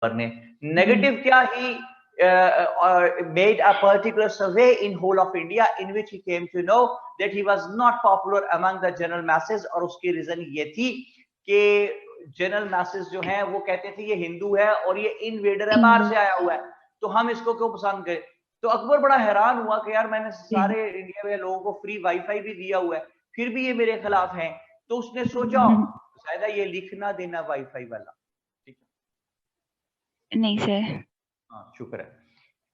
ने नेगेटिव क्या, ही made a particular survey in whole of India in which he came to know that he was not popular among the general masses, और उसकी reason ये थी कि general message जो हैं वो कहते थे ये हिंदू है और ये इन्वेडर है, बाहर से आया हुआ है, तो हम इसको क्यों पसंद करें। तो अकबर बड़ा हैरान हुआ कि यार मैंने सारे इंडिया में लोगों को फ्री वाईफाई भी दिया हुआ है, फिर भी ये मेरे खिलाफ हैं। तो उसने सोचा शायद ये लिखना देना वाईफाई वाला, ठीक है नहीं सर। हाँ शुक्र है।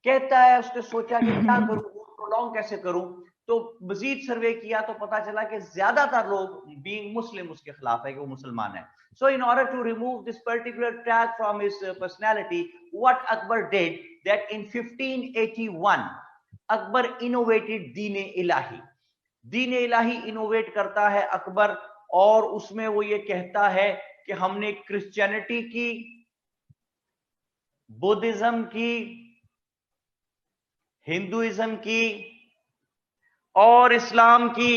कहता है उसने सोचा कि क्या करूं, प्रोलॉन्ग कैसे करूं, तो मजीद सर्वे किया तो पता चला कि ज्यादातर लोग बीइंग मुस्लिम उसके खिलाफ है कि वो मुसलमान है। So in order to remove this particular tag from his personality, what Akbar did that in 1581 Akbar innovated Deen Ilahi. Deen Ilahi innovate करता है अकबर, और उसमें वो ये कहता है कि हमने क्रिश्चियनिटी की, बुद्धिज्म की, हिंदुइज्म की और इस्लाम की,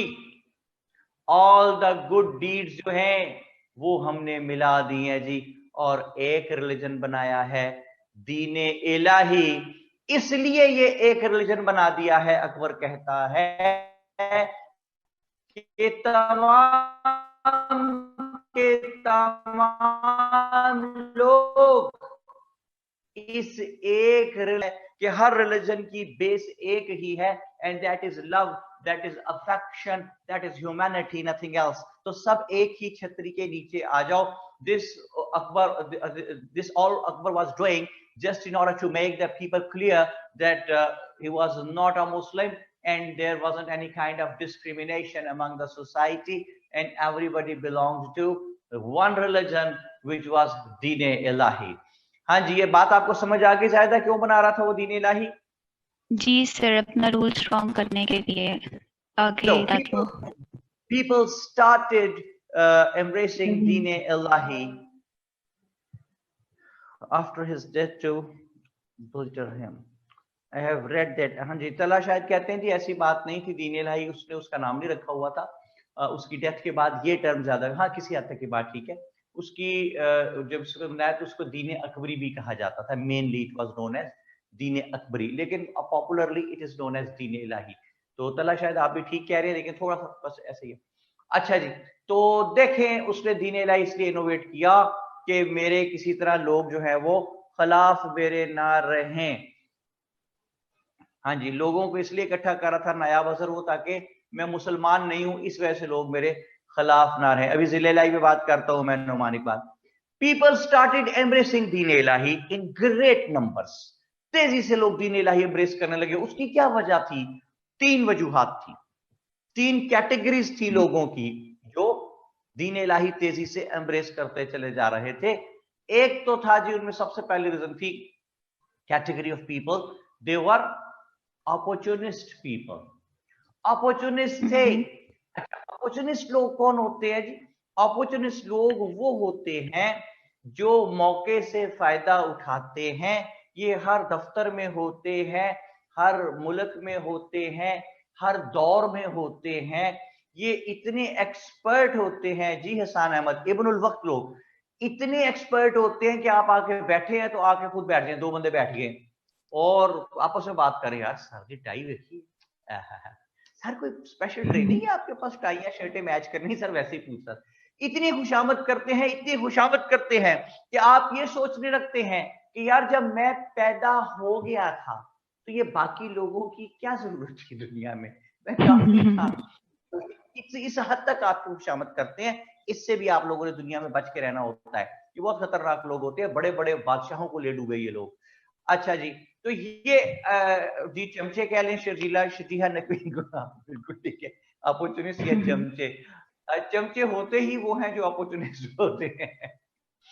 ऑल द गुड डीड्स जो हैं वो हमने मिला दी हैं जी, और एक रिलीजन बनाया है दीन इलाही। इसलिए ये एक रिलीजन बना दिया है, अकबर कहता है कि तमाम लोग इस एक कि हर रिलीजन की बेस एक ही है, and that is love, that is affection, that is humanity, nothing else. तो सब एक ही छतरी के नीचे आ जाओ। This all Akbar was doing just in order to make the people clear that he was not a Muslim and there wasn't any kind of discrimination among the society, and everybody belonged to one religion which was Deen Ilahi। हाँ जी, ये बात आपको समझ आ गई शायद, क्यों बना रहा था वो दीन इलाही? जी सर, अपना रूल स्ट्रॉन्ग करने के लिए आगे ताकि people started embracing deen ilahi after his death to butcher him। I have read that। हाँ जी, तला शायद कहते हैं जी ऐसी बात नहीं थी, दीन इलाही उसने उसका नाम नहीं रखा हुआ था, उसकी डेथ के बाद ये टर्म ज्यादा, हाँ किसी हद तक की बात ठीक है। उसकी जब उसको बनाया तो उसको दीन अकबरी भी कहा जाता था, mainly it was known as Din Akbari, लेकिन popularly it is known as Din Ilahi. तो तला शायद आप भी ठीक कह रहे हैं, लेकिन थोड़ा सा बस ऐसे ही है। अच्छा जी, तो देखें उसने दीन इलाही इसलिए इनोवेट किया कि मेरे किसी तरह लोग जो है वो खिलाफ मेरे ना रहें। हाँ जी, लोगों को इसलिए इकट्ठा कर रहा था नायाब अजहर वो, ताकि मैं मुसलमान नहीं हूं, इस वजह से लोग मेरे खिलाफ ना रहें। अभी जिले इलाही में बात करता हूं मैं, नुमानी बात। People started embracing Deen Ilahi in great numbers. तेजी से लोग दीन इलाही एम्ब्रेस करने लगे। उसकी क्या वजह थी? तीन वजूहात थी, तीन कैटेगरीज थी लोगों की जो दीन इलाही तेजी से एम्ब्रेस करते चले जा रहे थे। एक तो था जी, उनमें सबसे पहली रीजन थी category of people, they were opportunist people. Opportunist थे। अपॉर्चुनिस्ट लोग कौन होते हैं जी? अपॉर्चुनिस्ट लोग वो होते हैं जो मौके से फायदा उठाते हैं। ये हर दफ्तर में होते हैं, हर मुल्क में होते हैं, हर दौर में होते हैं। ये इतने एक्सपर्ट होते हैं जी, हसन अहमद इब्नुल वक्त लोग इतने एक्सपर्ट होते हैं कि आप आके बैठे हैं तो आके खुद बैठ जाए, दो बंदे बैठ गए और आपस में बात करें, यार सर की टाई देखी, सर कोई स्पेशल ट्रेनिंग है आपके पास टाई या शर्टें मैच करनी? सर वैसे ही पूछता। इतनी खुशामद करते हैं, इतनी खुशामद करते हैं कि आप ये सोचने लगते हैं कि यार जब मैं पैदा हो गया था तो ये बाकी लोगों की क्या जरूरत थी दुनिया में, मैं काफी था। इस हद तक आप खुशामद करते हैं। इससे भी आप लोगों ने दुनिया में बच के रहना होता है। ये बहुत खतरनाक लोग होते हैं, बड़े बड़े बादशाहों को ले डूबे ये लोग। अच्छा जी, तो ये जी चमचे कह लें, शर्जीला शजीहा नकवी, बिल्कुल ठीक है, अपॉर्चुनिस्ट या चमचे। चमचे होते ही वो हैं जो अपॉर्चुनिस्ट होते हैं।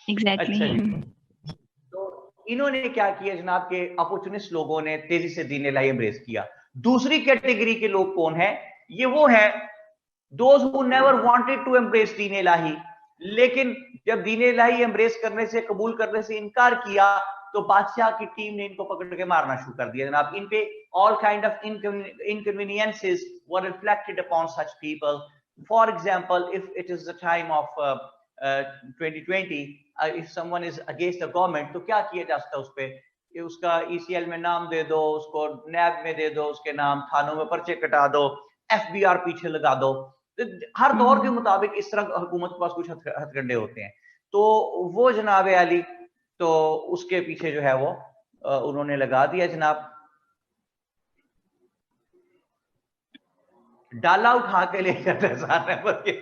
एग्जैक्टली। अच्छा जी, तो इन्होंने क्या किया जनाब के अपॉर्चुनिस्ट लोगों ने तेजी से दीन इलाही एम्ब्रेस किया। दूसरी कैटेगरी के लोग कौन है? ये वो है those who never wanted to embrace Din Ilahi, लेकिन जब दीन इलाही एम्ब्रेस करने से, कबूल करने से इनकार किया तो बादशाह की टीम ने इनको पकड़ के मारना शुरू कर दिया जनाब। इन पे all kind of inconveniences were reflected upon such people. For example, if it is the time of 2020, if someone is against the government तो क्या किया जा सकता है उस पे, कि उसका ईसीएल में नाम दे दो, उसको नैब में दे दो, उसके नाम, थानों में पर्चे कटा दो, एफबीआर पीछे लगा दो। हर दौर के मुताबिक इस तरह हुकूमत के पास कुछ हथकंडे होते हैं। तो वो जनाब अली, तो उसके पीछे जो है वो उन्होंने लगा दिया जनाब, डाला उठा के ले जाता है सारे बच्चे।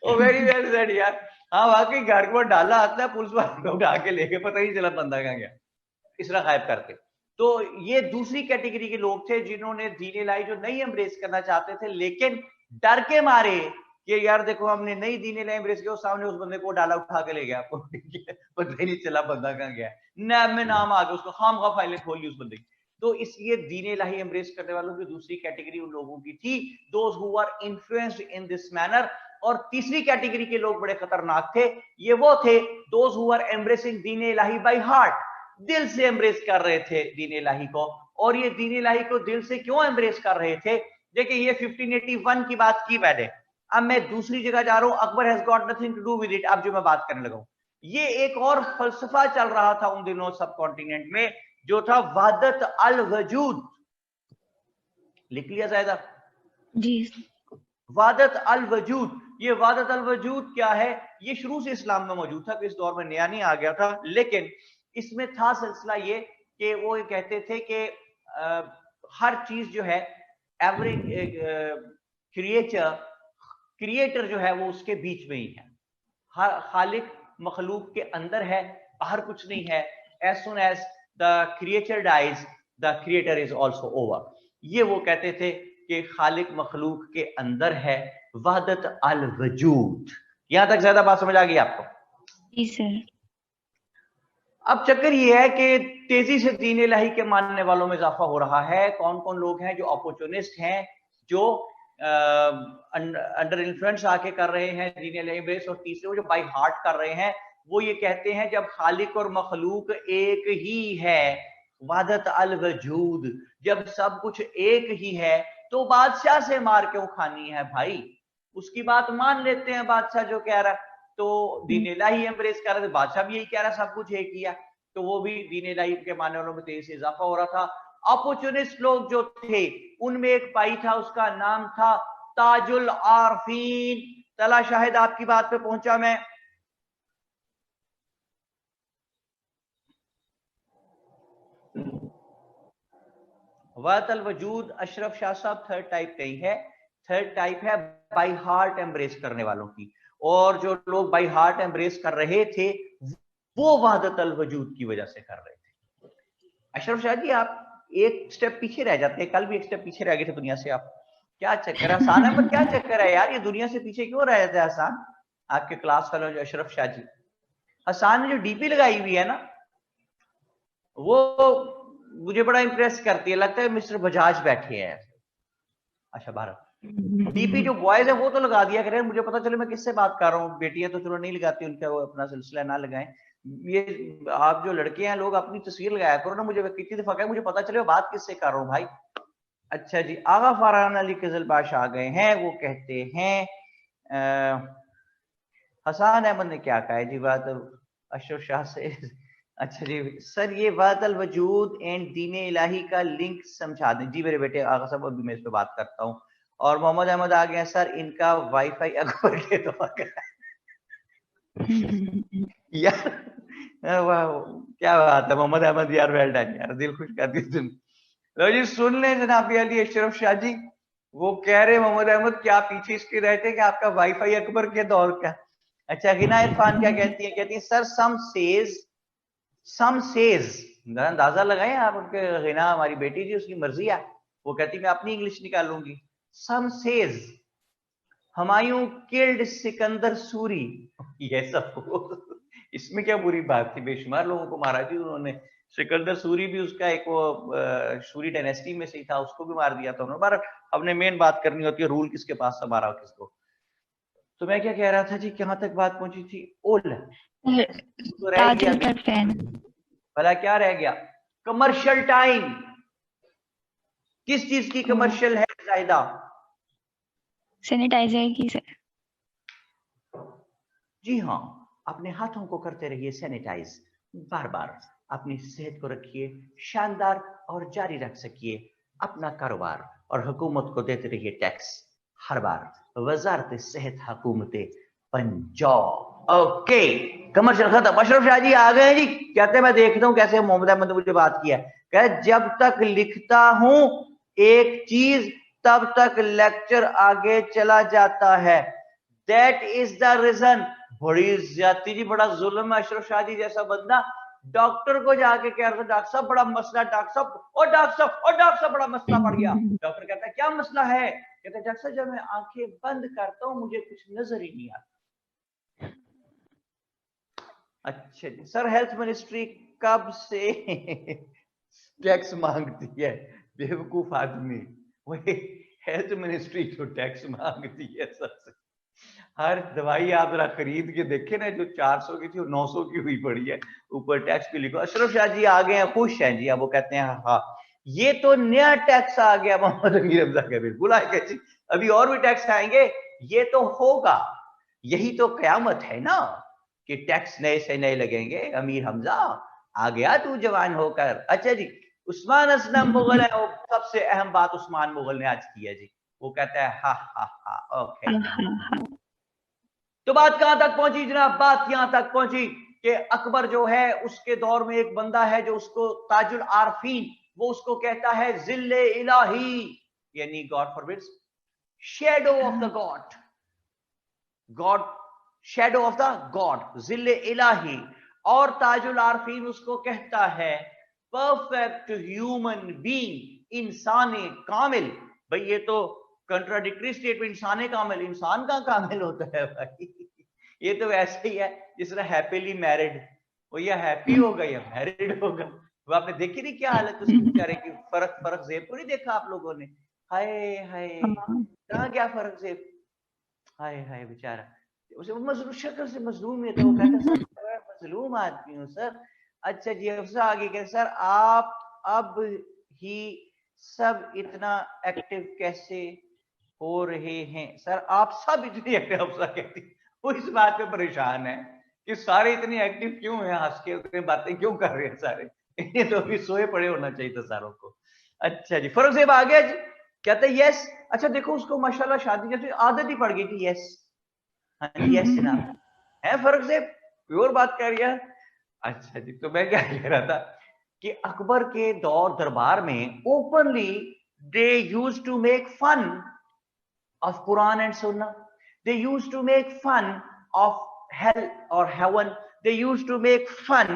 ओ वेरी वेल सेड यार। हाँ वाकई घर को डाला आता है, पुलिस वाले उठा के लेके पता ही चला बंदा कहाँ गया, इस तरह गायब करके। तो ये दूसरी कैटेगरी के लोग थे जिन्होंने दीन इलाही जो नहीं एम्ब्रेस करना चाहते थे, लेकिन डर के मारे कि यार देखो हमने नई दीन इलाही एम्ब्रेस किया, सामने उस बंदे को डाला उठा के ले गया, पता ही नहीं चला बंदा कहाँ गया, नैब में नाम आ गया, उसको खामखा फाइलें खोल ली उस बंदे की। तो इसलिए दीन इलाही एम्ब्रेस करने वालों की दूसरी कैटेगरी उन लोगों की थी, those who are influenced in this manner. और तीसरी कैटेगरी के लोग बड़े खतरनाक थे, ये वो थे those who are embracing Deen Ilahi by heart, दिल से एम्ब्रेस कर रहे थे दीन इलाही को। और ये दीन इलाही को दिल से क्यों एम्ब्रेस कर रहे थे, देखिए ये 1581 की बात की मैंने, अब मैं दूसरी जगह जा रहा हूं, Akbar has got nothing to do with it. अब जो मैं बात करने लगा हूं, ये एक और फलसफा चल रहा था उन दिनों सब कॉन्टिनेंट में, जो था वहदत अल वजूद। लिख लिया जायदा जी। वादत अल वजूद। ये वादत अल वजूद क्या है, ये शुरू से इस्लाम में मौजूद था, इस दौर में नया नहीं आ गया था, लेकिन इसमें था सिलसिला ये कि वो कहते थे कि हर चीज जो है, एवरी क्रिएटर जो है वो उसके बीच में ही है, हर खालिक मखलूक के अंदर है, बाहर कुछ नहीं है। As soon as the creator dies the creator is also over. ये वो कहते थे कि खालिक मखलूक के अंदर है, वहदत अल वजूद। यहां तक ज्यादा बात समझ आ गई आपको? जी सर। अब चक्कर ये है कि तेजी से दीन इलाही के मानने वालों में इजाफा हो रहा है। कौन कौन लोग हैं जो अपॉर्चुनिस्ट हैं, जो अंडर इन्फ्लुएंस आके कर रहे हैं दीन इलाही बेस, और तीसरे वो जो बाय हार्ट कर रहे हैं, वो ये कहते हैं जब खालिक और मखलूक एक ही है, वहदत अल वजूद, जब सब कुछ एक ही है, तो बादशाह से मार क्यों खानी है भाई, उसकी बात मान लेते हैं बादशाह जो कह रहा है। तो दीन इलाही एम्ब्रेस कर रहे थे, बादशाह भी यही कह रहा है सब कुछ एक ही है, तो वो भी दीन इलाही के मानने वालों में तेजी से इजाफा हो रहा था। अपॉर्चुनिस्ट लोग जो थे, उनमें एक भाई था, उसका नाम था ताजुल आरफीन। तला शाहिद आपकी बात पे पहुंचा मैं। वतल वजूद अशरफ शाह साहब थर्ड टाइप नहीं है, थर्ड टाइप है बाय हार्ट एम्ब्रेस करने वालों की। और जो लोग बाय हार्ट एम्ब्रेस कर रहे थे, वो वहदत अल वजूद की वजह से कर रहे थे। अशरफ शाह जी आप एक स्टेप पीछे रह जाते हैं, कल भी एक स्टेप पीछे रह गए थे दुनिया से आप, क्या चक्कर है? हसान अहमद क्या चक्कर है यार, ये दुनिया से पीछे क्यों रह जाते हैं हसान? आपके क्लास वालों जो अशरफ शाह जी, हसान ने जो डीपी लगाई हुई है ना, वो मुझे बड़ा इंप्रेस करती है, लगता है मिस्टर बजाज बैठे हैं। अच्छा भारत डीपी जो बॉयज है वो तो लगा दिया करें, मुझे पता चले मैं किससे बात कर रहा हूँ। बेटियां तो चलो नहीं लगाती, उनका वो अपना सिलसिला ना लगाएं। ये आप जो लड़के हैं लोग अपनी तस्वीर लगाया करो ना, मुझे कितनी दफा कहा, मुझे पता चले बात किससे कर रहा हूँ भाई। अच्छा जी, आगा फरहान अली किजल बादशाह आ गए हैं, वो कहते हैं हसान अहमद ने क्या कहा है जी बात अशरफ शाह से। अच्छा जी सर, ये बात अल वजूद एंड दीन इलाही का लिंक समझा दें। जी मेरे बेटे आगा साहब, अभी मैं इस पे बात करता हूँ। और मोहम्मद अहमद आ गए सर, इनका वाईफाई अकबर के दौर का यार वाह क्या बात है मोहम्मद अहमद यार, वेल डन यार, दिल खुश कर दी तुम। लो जी सुन ले जनाब अली अशरफ शाह जी, वो कह रहे मोहम्मद अहमद क्या पीछे इसके रहते कि आपका वाईफाई अकबर के दौर का। अच्छा गिना इरफान क्या कहती है, कहती है सर सम सेज, अंदाजा लगाएं आप, उनके गिना हमारी बेटी जी उसकी मर्जी है, वो कहती मैं अपनी इंग्लिश निकालूंगी। सम सेज हुमायूं किल्ड सिकंदर सूरी, ये सब इसमें क्या बुरी बात थी, बेशुमार लोगों को मारा जी उन्होंने। सिकंदर सूरी भी उसका एक वो सूरी डायनेस्टी में से था, उसको भी मार दिया था उन्होंने। अपने मेन बात करनी होती है, रूल किसके पास था, मारा किसको। तो मैं क्या कह रहा था जी, कहां तक बात पहुंची थी? ओल तो रह गया, भला क्या रह गया? Commercial time. किस चीज की कमर्शियल है जायदा? सैनिटाइजर की सर। जी हाँ, अपने हाथों को करते रहिए सैनिटाइज, बार बार अपनी सेहत को रखिए शानदार और जारी रख सकिए अपना कारोबार, और हुकूमत को देते रहिए टैक्स हर बार। वजारत सेहत हुकूमत पंजाब। ओके, कमर्शियल खत्म। अशरफ शाह जी आ गए जी। कहते हैं मैं देखता हूं कैसे मोहम्मद अहमद ने मुझे बात किया। कहे जब तक लिखता हूं एक चीज तब तक लेक्चर आगे चला जाता है, दैट इज द रीजन। बड़ी ज्यादती जी, बड़ा जुल्म है। अशरफ शाह जी जैसा बंदा डॉक्टर को जाके कह रहा था डॉक्टर साहब बड़ा मसला, डॉक्टर साहब और डॉक्टर साहब और डॉक्टर साहब बड़ा मसला पड़ गया। डॉक्टर कहता है क्या मसला है? कहते डॉक्टर साहब जब मैं आंखें बंद करता हूं मुझे कुछ नजर ही नहीं आता। अच्छा जी सर, हेल्थ मिनिस्ट्री कब से टैक्स मांगती है? बेवकूफ आदमी, वही हेल्थ मिनिस्ट्री जो टैक्स मांगती है सबसे। हर दवाई आप जरा खरीद के देखे ना, जो 400 की थी वो 900 की हुई पड़ी है, ऊपर टैक्स भी लिखो। अशरफ शाह जी आ गए हैं, खुश हैं जी। अब वो कहते हैं हाँ ये तो नया टैक्स आ गया मोहम्मद अमीर हमजा के। बिल्कुल आएगा जी, अभी और भी टैक्स आएंगे, ये तो होगा। यही तो कयामत है ना कि टैक्स नए से नए लगेंगे। अमीर हमजा आ गया तू जवान होकर। अच्छा जी, उस्मान असलम मुगल है, वो सबसे अहम बात उस्मान मुगल ने आज की है जी। वो कहता है हा हा हा ओके। तो बात कहां तक पहुंची जनाब? बात यहां तक पहुंची कि अकबर जो है उसके दौर में एक बंदा है जो उसको ताजुल आरफीन, वो उसको कहता है जिल्ले इलाही, यानी God forbids, shadow of the God, God shadow of the God, जिल्ले इलाही। और ताजुल आरफीन उसको कहता है परफेक्ट ह्यूमन बीइंग, इंसान कामिल। भाई ये तो कंट्राडिक्टरी स्टेटमेंट, इंसान कामिल, इंसान का कामिल होता है भाई। ये तो वैसे ही है जिस तरह हैप्पीली मैरिड, वो या हैप्पी होगा या मैरिड होगा। वो आपने देखी नहीं क्या हालत उसकी बेचारे की? फर्क फर्क जेब को नहीं देखा आप लोगों ने? हाय हाय, कहाँ क्या फर्क जेब, हाय हाय बेचारा। उसे मजलूम शक्ल से मजलूम था। वो कहता सर मैं मजलूम आदमी हूँ सर। अच्छा जी, अफसा आगे कह सर आप अब ही सब इतना एक्टिव कैसे हो रहे हैं? सर आप सब इतनी एक्टिव, अफसा कहती, वो इस बात पे परेशान है कि सारे इतने एक्टिव क्यों हैं, हंस के उतनी बातें क्यों कर रहे हैं सारे। ये तो अभी सोए पड़े होना चाहिए था सारों को। अच्छा जी, फरोग साहब आ गया जी। कहते यस। अच्छा देखो उसको माशाल्लाह शादी जैसे आदत ही पड़ गई थी यस। हाँ जी यस जनाब, है फर्क से प्योर बात कर रही है। अच्छा जी, तो मैं क्या कह रहा था कि अकबर के दौर दरबार में openly they use to make fun of Quran and Sunnah. They used to make fun of hell or heaven. They used to make fun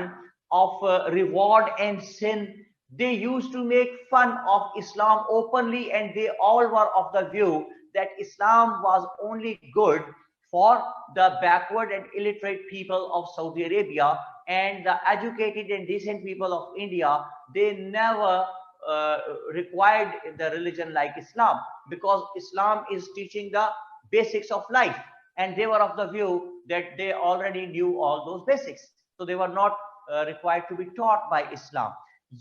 of reward and sin. They used to make fun of Islam openly, and they all were of the view that Islam was only good for the backward and illiterate people of Saudi Arabia, and the educated and decent people of India, they never required the religion like Islam, because Islam is teaching the basics of life, and they were of the view that they already knew all those basics, so they were not required to be taught by Islam.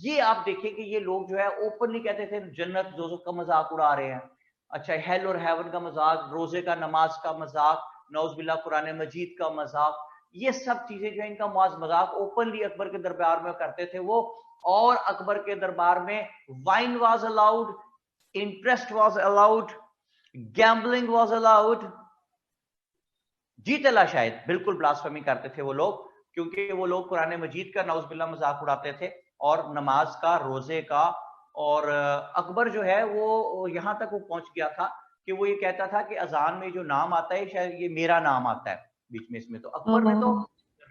ये आप देखें कि ये लोग जो है openly कहते थे जन्नत दोज़ख का मजाक उड़ा रहे हैं। अच्छा, हेल और हेवन का मजाक, रोजे का नमाज का मजाक, नौज़बिल्लाह कुरान मजीद का मजाक, ये सब चीजें जो है इनका मजाक ओपनली अकबर के दरबार में करते थे वो। और अकबर के दरबार में wine was allowed, interest was allowed, gambling was allowed. जीतला शायद बिल्कुल ब्लास्फेमी करते थे वो लोग, क्योंकि वो लोग कुरान मजीद का नौज़बिल्लाह मजाक उड़ाते थे और नमाज का, रोजे का। और अकबर जो है वो यहां तक वो पहुंच गया था कि वो ये कहता था कि अजान में जो नाम आता है शायद ये मेरा नाम आता है बीच में इसमें। तो अकबर ने तो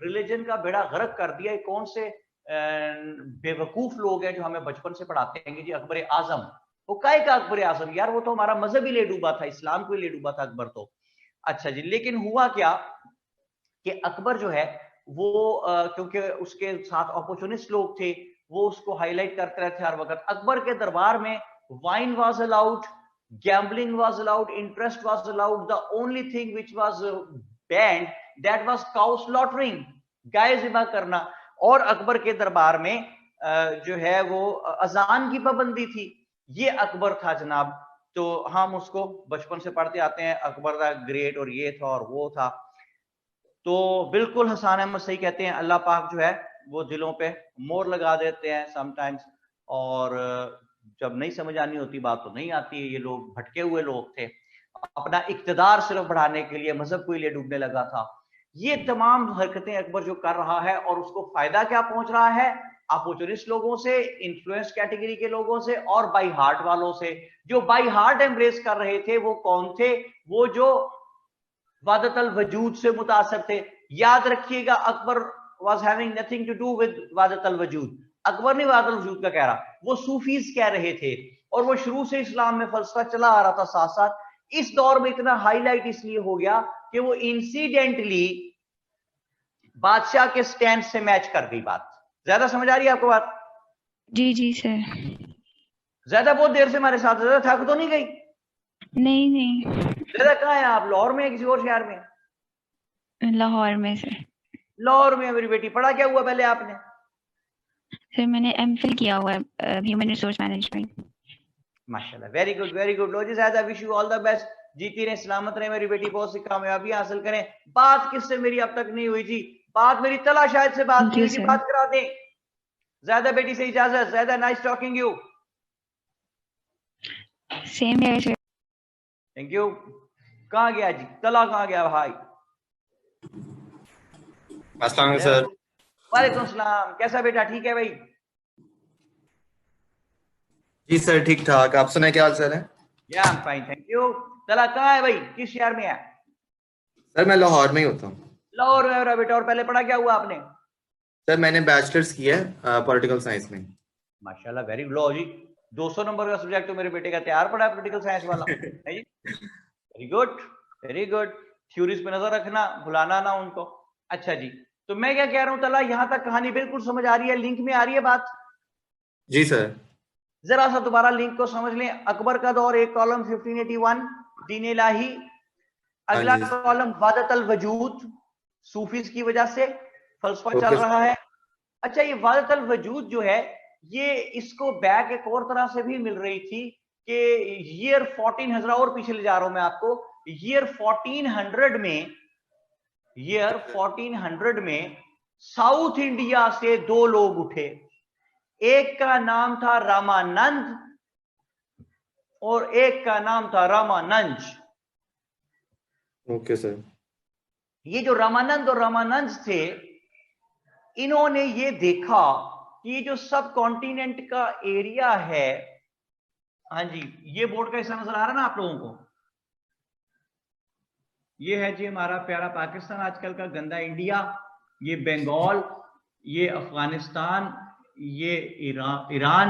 रिलीजन का बेड़ा गर्क कर दिया। कौन से बेवकूफ लोग हैं जो हमें बचपन से पढ़ाते हैं कि जी अकबर आजम, वो काय का अकबर आजम यार, वो तो हमारा मजहब ही ले डूबा था, इस्लाम को ही ले डूबा था अकबर तो। अच्छा जी, लेकिन हुआ क्या कि अकबर जो है वो क्योंकि उसके साथ अपॉर्चुनिस्ट लोग थे, वो उसको हाईलाइट करते रहते हर वक्त। अकबर के दरबार में wine was allowed, gambling was allowed, interest was allowed. The only thing which was banned that was cow slaughtering, गाय ज़िबा करना। और अकबर के दरबार में जो है वो अजान की पाबंदी थी। ये अकबर था जनाब। तो हम उसको बचपन से पढ़ते आते हैं, अकबर द ग्रेट और ये था और वो था। तो बिल्कुल हसन अहमद सही कहते हैं, अल्लाह पाक जो है वो दिलों पे मोहर लगा देते हैं समटाइम्स, और जब नहीं समझ आनी होती बात तो नहीं आती है। ये लोग भटके हुए लोग थे, अपना इक्तदार सिर्फ बढ़ाने के लिए मजहब को लिए डूबने लगा था। ये तमाम हरकतें अकबर जो कर रहा है, और उसको फायदा क्या पहुंच रहा है, अपॉर्चुनिस्ट लोगों से, इन्फ्लुएंस कैटेगरी के लोगों से और बाई हार्ट वालों से। जो बाई हार्ट एम्ब्रेस कर रहे थे वो कौन थे, वो जो वादतल वजूद से मुतासर थे। याद रखिएगा, Akbar was having nothing to do with वादतल वजूद। अकबर नहीं वादतल वजूद का कह रहा, वो सूफीज कह रहे थे, और वो शुरू से इस्लाम में फलसफा चला आ रहा था साथ साथ। इस दौर में इतना हाईलाइट इसलिए हो गया कि वो इंसिडेंटली बादशाह के स्टैंड से मैच कर गई बात। ज्यादा समझ आ रही है आपको बात? जी जी सर। ज्यादा बहुत देर से हमारे साथ, ज्यादा थक तो नहीं गई? नहीं नहीं, ज्यादा कहाँ है आप? लाहौर में, किसी और शहर में? लाहौर में सर। लाहौर में। मेरी बेटी, पढ़ा क्या हुआ पहले आपने? सर मैंने एमफिल किया हुआ है ह्यूमन रिसोर्स मैनेजमेंट। माशाल्लाह, वेरी गुड वेरी गुड। लो जी साहब, wish you all the best. जीती रहे, सलामत रहे मेरी बेटी, बहुत सी कामयाबी हासिल करें। बात किससे मेरी अब तक नहीं हुई जी? बात मेरी तला शायद से बात नहीं हुई जी, बात करा दें। ज्यादा बेटी से इजाजत। ज्यादा नाइस टॉकिंग यू। सेम है सर। Thank you. कहाँ गया जी तला, कहाँ गया भाई? अस्सलाम वालेकुम सर। वालेकुम सलाम। कैसा बेटा, ठीक है भाई? जी सर ठीक ठाक, आप सुनाए क्या हाल सर है? या I am fine thank you. तला कहाँ है भाई, किस शहर में है? सर मैं लाहौर में ही होता हूँ। लाहौर में हो रहा बेटा। और पहले पढ़ा क्या हुआ आपने? सर मैंने बैचलर्स किया है पॉलिटिकल साइंस में। माशाल्लाह, वेरी गुड। लो जी, 200 नंबर का सब्जेक्ट तो मेरे बेटे का तैयार पड़ा है, पॉलिटिकल साइंस वाला है जी। Very good very good. Theories पे नजर रखना, भुलाना ना उनको। अच्छा जी, तो मैं क्या कह रहा हूँ तला, यहाँ तक कहानी बिल्कुल समझ आ रही है, लिंक में आ रही है बात? जी सर। जरा सा दोबारा लिंक को समझ लें। अकबर का दौर, एक कॉलम 1581 दीन इलाही, अगला कॉलम वादतल वजूद, सूफीज की वजह से फलसफा चल रहा है। अच्छा, ये वादतल वजूद जो है, ये इसको बैक एक और तरह से भी मिल रही थी कि ईयर 1400 और पीछे ले जा रहा हूं मैं आपको। ईयर 1400 में साउथ इंडिया से दो लोग उठे। एक का नाम था रामानंद और एक का नाम था रामानंज। Okay sir. ये जो रामानंद और रामानंज थे, इन्होंने ये देखा कि ये जो सब कॉन्टिनेंट का एरिया है, हाँ जी, ये बोर्ड का हिस्सा नजर आ रहा है ना आप लोगों को? ये है जी हमारा प्यारा पाकिस्तान आजकल का, गंदा इंडिया, ये बंगाल, ये अफगानिस्तान, ये ईरान।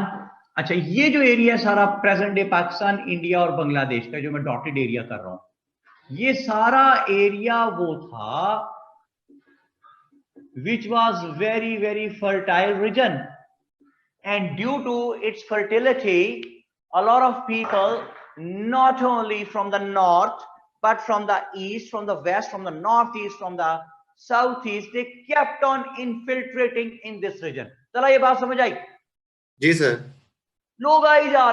अच्छा, ये जो एरिया है सारा प्रेजेंट डे पाकिस्तान, इंडिया और बांग्लादेश का, जो मैं डॉटेड एरिया कर रहा हूं, ये सारा एरिया वो था which was very very fertile region, and due to its fertility a lot of people, not only from the north but from the east, from the west, from the northeast, from the southeast, they kept on infiltrating in this region. चला ये बात समझ आई? जी sir. लोग आई जा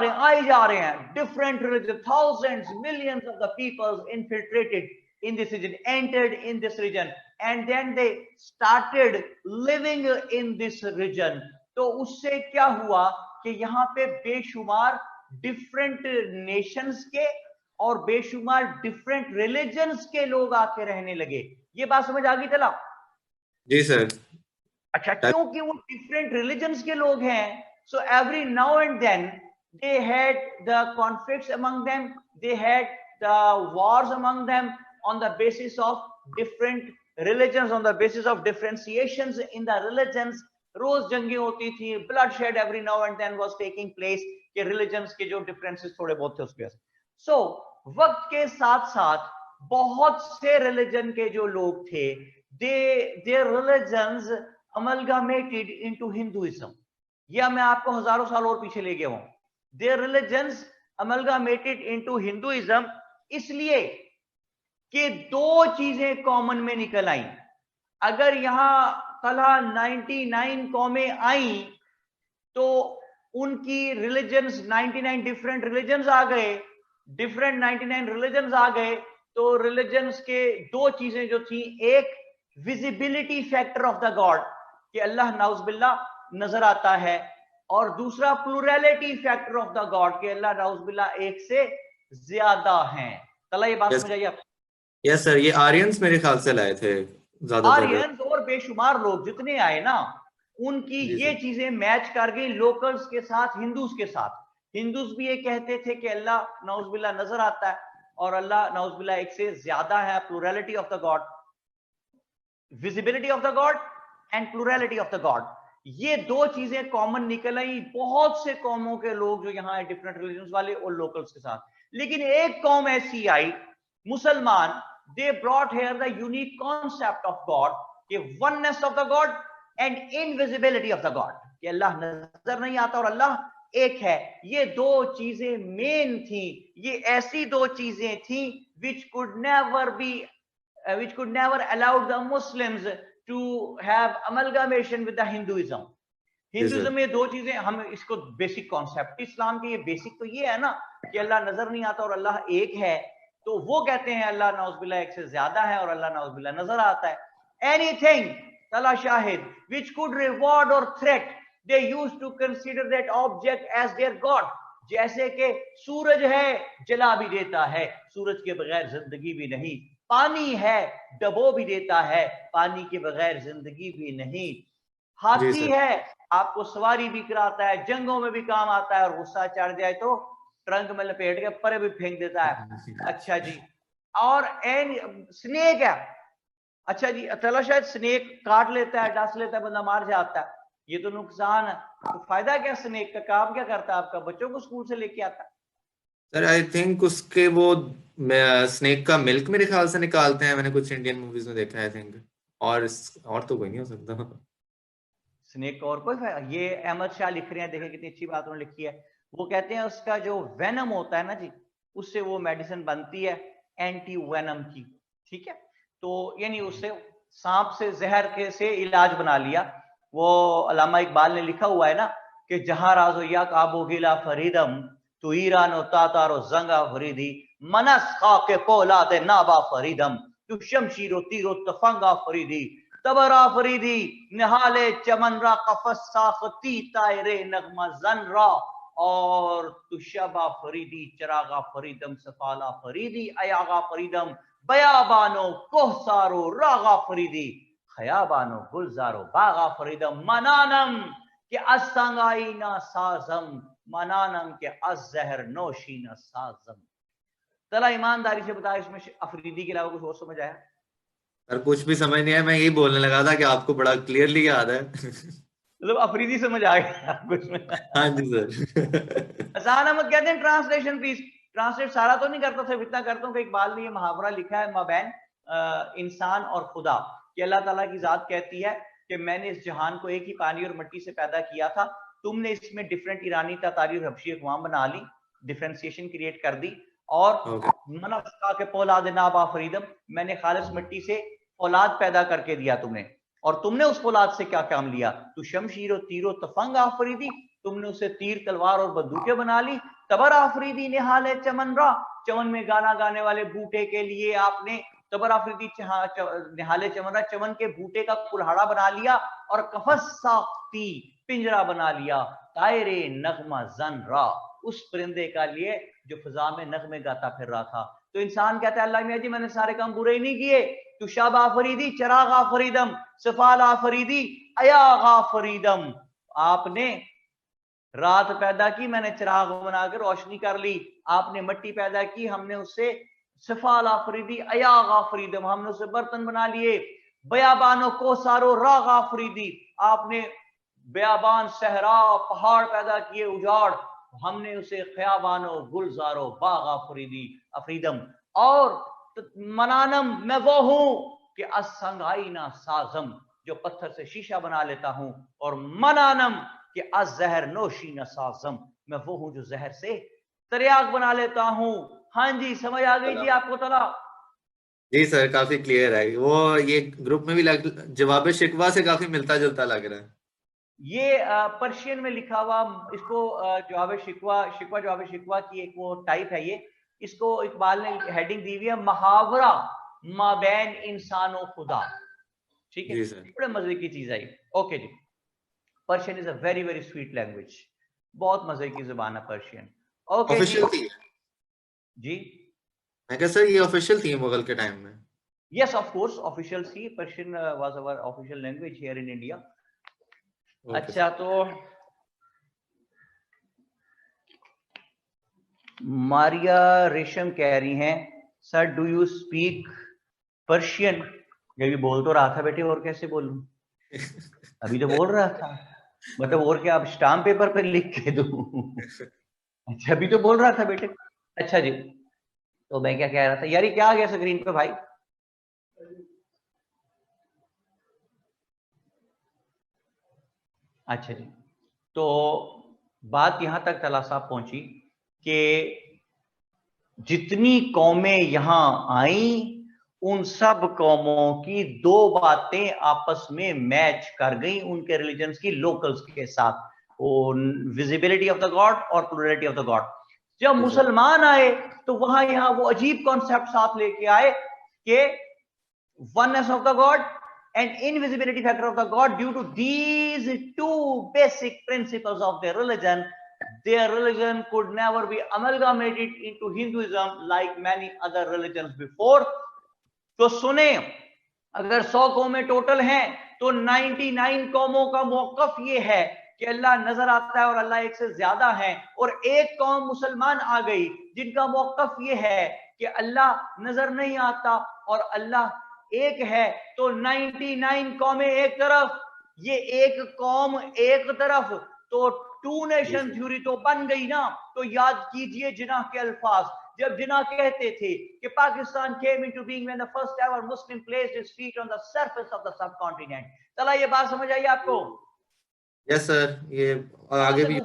रहे हैं, different religions, thousands, millions of the people infiltrated in this region, entered in this region, and then they started living in this region. तो उससे क्या हुआ कि यहाँ पे बेशुमार डिफरेंट नेशंस के और बेशुमार डिफरेंट रिलीजन्स के लोग आके रहने लगे। ये बात समझ आ गई तला? जी सर। अच्छा, क्योंकि वो डिफरेंट रिलीजन्स के लोग हैं, so every now and then they had the conflicts among them, they had the wars among them on the basis of different religions, on the basis of differentiations in the religions. रोज जंगें होती थी, bloodshed every now and then was taking place कि religions के जो differences थोड़े बहुत थे उसकी वजह से। So वक्त के साथ साथ बहुत से religion के जो लोग थे, their religions amalgamated into Hinduism. या मैं आपको हजारों साल और पीछे ले गया हूं। Their religions amalgamated into Hinduism, इसलिए कि दो चीजें कॉमन में निकल आई। अगर यहां तला 99 कौमें आई तो उनकी रिलीजन्स 99 डिफरेंट रिलीजन्स आ गए, डिफरेंट 99 रिलीजन्स आ गए, तो रिलीजन्स के दो चीजें जो थी, एक visibility factor of the God कि अल्लाह नाउज़बिल्ला नजर आता है, और दूसरा plurality factor of the God कि अल्लाह नाउज़बिल्ला एक से ज्यादा हैं। तला ये बात समझ आई आप? यस सर, ये आर्यंस मेरे ख्याल से लाए थे ज्यादातर। आर्यंस और बेशुमार लोग जितने आए ना, उनकी ये चीजें मैच कर गई लोकल्स के साथ, हिंदूज के साथ। हिंदूज भी ये कहते थे कि अल्लाह नाउज़बिल्ला नजर आता है और अल्लाह नाउज़बिल्ला एक से ज्यादा है। Plurality of the God, visibility of the God and plurality of the God, ये दो चीजें कॉमन निकल आई बहुत से कौमों के लोग जो यहाँ डिफरेंट रिलीजन वाले और लोकल्स के साथ। लेकिन एक कौम ऐसी आई, मुसलमान, they brought here the unique concept of God, कि oneness of the God and invisibility of the God, कि अल्लाह नजर नहीं आता और अल्लाह एक है। ये दो चीजें मेन थी, ये ऐसी दो चीजें थी which could never allow the Muslims to have amalgamation with the Hinduism. Hinduism में दो चीजें, हम इसको बेसिक कॉन्सेप्ट इस्लाम के, ये बेसिक तो ये है ना कि अल्लाह नजर नहीं आता और अल्लाह एक है। तो वो कहते हैं अल्लाह नाउज़बिल्ला एक से ज्यादा है और अल्लाह नाउज़बिल्ला नजर आता है। एनीथिंग तला Shahid which could reward or threat, they used to consider that object as their god। जैसे कि सूरज है, जला भी देता है, सूरज के बगैर जिंदगी भी नहीं। पानी है, डबो भी देता है, पानी के बगैर जिंदगी भी नहीं। हाथी है, आपको सवारी भी कराता है, जंगों में भी काम आता है, और गुस्सा चढ़ जाए तो ट्रंक में लपेट के परे भी फेंक देता है। अच्छा जी, और स्नेक है, अच्छा जी, चलो शायद स्नेक काट लेता है, डस लेता है, बंदा मार जाता है, ये तो नुकसान है। तो फायदा क्या स्नेक का? काम क्या करता है आपका? बच्चों को स्कूल से लेके आता है। सर आई थिंक उसके वो स्नेक का मिल्क मेरे ख्याल से निकालते हैं, मैंने कुछ इंडियन मूवीज में देखा है आई थिंक, और तो कोई नहीं हो सकता स्नेक और कोई फायदा? ये अहमद शाह लिख रहे हैं, देखें कितनी अच्छी बात उन्होंने लिखी है। वो कहते हैं उसका जो वेनम होता है ना जी, उससे वो मेडिसिन बनती है एंटी वेनम की, ठीक है। तो यानी उससे सांप से जहर के से इलाज बना लिया। वो अल्लामा इकबाल ने लिखा हुआ है ना कि जहां राजो या काबो गिला फरीदम तो ईरान तातारो जंगा फरीदी मनस खाके पोला दे नाबा फरीदम तू शमशीरो तीरो तफंगा फरीदी तबरा फरीदी निहाले चमनरा कफस साखती तायरे नगमा जनरा और तुशबा फरीदी चरागा फरीदम सफाला फरीदी अयागा फरीदम बयाबानो कोहसारो रागा फरीदी खयाबानो गुलजारो बागा फरीदम मनानम के असंगाईना साजम मनानम के अजहर नोशीना साजम। तला ईमानदारी से बताया, इसमें अफरीदी के अलावा कुछ और समझ आया? सर कुछ भी समझ नहीं आया, मैं यही बोलने लगा था कि आपको बड़ा क्लियरली याद है मतलब अफरीदी समझ आ गया कुछ में? हाँ जी सर आसान हम कहते हैं ट्रांसलेशन प्लीज। ट्रांसलेट सारा तो नहीं करता था, इतना करता हूँ कि इकबाल ने ये मुहावरा लिखा है माबैन इंसान और खुदा, कि अल्लाह ताला की जात कहती है कि मैंने इस जहान को एक ही पानी और मिट्टी से पैदा किया था, तुमने इसमें डिफरेंट ईरानी तातारी और हबशी अक़वाम बना ली, डिफरेंशिएशन क्रिएट कर दी, और मनफ़ा के पौलाद नाबा फरीदम, मैंने खालिस मिट्टी से औलाद पैदा करके दिया तुम्हें, और तुमने उस औलाद से क्या काम लिया? तू शमशीर और तीरो तफंग आफरीदी, तुमने उसे तीर तलवार और बंदूकें बना ली। तबर आफरीदी निहाल चमनरा, चमन में गाना गाने वाले बूटे के लिए आपने तबर आफरीदी निहाले चमनरा, चमन के बूटे का कुल्हाड़ा बना लिया, और कफस साख्ती, पिंजरा बना लिया, तायरे नगमा जनरा, उस परिंदे का लिए जो फिजा में नगमे गाता फिर रहा था। तो इंसान कहता है अल्लाह मियां जी मैंने सारे काम बुरे ही नहीं किए, तुशाबा फरीदी चरागा फरीदम सफाला फरीदी अयागा फरीदम, आपने रात पैदा की, मैंने चिराग बनाकर रोशनी कर ली, आपने मिट्टी पैदा की, हमने उससे सफाला फरीदी अयागा फरीदम, हमने उससे बर्तन बना लिए। बयाबानो को सारो रागा फरीदी, आपने बयाबान सहरा पहाड़ पैदा किए उजाड़, हमने उसे खयाबानो गुलजारो बागा फरीदी अफरीदम। और मनानम मैं वो हूं कि असंगाई ना साजम, जो पत्थर से शीशा बना लेता हूं, और मनानम कि अजहर नोशी न साजम, मैं वो हूं जो जहर से तरियाक बना लेता हूं। हाँ जी, समझ आ गई जी आपको? तला जी सर काफी क्लियर है वो, ये ग्रुप में भी जवाब शिकवा से काफी मिलता जुलता लग रहा है। ये पर्शियन में लिखा हुआ, इसको जवाब शिकवा जवाब शिकवा की एक वो टाइप है ये। इसको इकबाल ने हेडिंग दी हुई है मुहावरा माबैन इंसान और खुदा। ठीक है, जी सर। बड़े मजे की चीज आई। ओके जी, Persian is a very very sweet language, बहुत मजे की जुबान है पर्शियन। ओके जी ऑफिशियल थी? जी, मैं कह सर ये ऑफिशियल थी मुगल के टाइम में? yes of course official सी Persian was our official language here in India। Okay sir. अच्छा, तो मारिया रेशम कह रही हैं sir do you speak Persian? ये भी बोल तो रहा था बेटे, और कैसे बोलूं? अभी तो बोल रहा था, मतलब और क्या अब स्टाम्प पेपर पे लिख के दूं? अच्छा, अभी तो बोल रहा था बेटे। अच्छा जी, तो मैं क्या कह रहा था यार, ये क्या आ गया स्क्रीन पे भाई? अच्छा जी, तो बात यहां तक तला साहब पहुंची कि जितनी कौमें यहां आई उन सब कौमों की दो बातें आपस में मैच कर गई उनके रिलीजन्स की लोकल्स के साथ, विजिबिलिटी ऑफ द गॉड और प्लुरलिटी ऑफ द गॉड। जब मुसलमान आए तो वहां यहां वो अजीब कॉन्सेप्ट साथ लेके आए कि oneness of the God and invisibility factor of the God. Due to these two basic principles of their religion could never be amalgamated into Hinduism like many other religions before। तो सुने, अगर 100 कौमें total हैं तो 99 कौमों का मौकफ ये है कि अल्लाह नजर आता है और अल्लाह एक से ज्यादा है, और एक कौम मुसलमान आ गई जिनका मौकफ ये है कि अल्लाह नजर नहीं आता और अल्लाह एक है। तो 99 कौमें एक तरफ, ये एक कौम एक तरफ, तो टू नेशन थ्योरी तो बन गई ना। तो याद कीजिए जिन्ना के अल्फाज, जब जिन्ना कहते थे कि Pakistan came into being when the first ever Muslim placed his feet on the surface of the subcontinent। चला ये बात समझ आई आपको? Yes sir. ये और आगे भी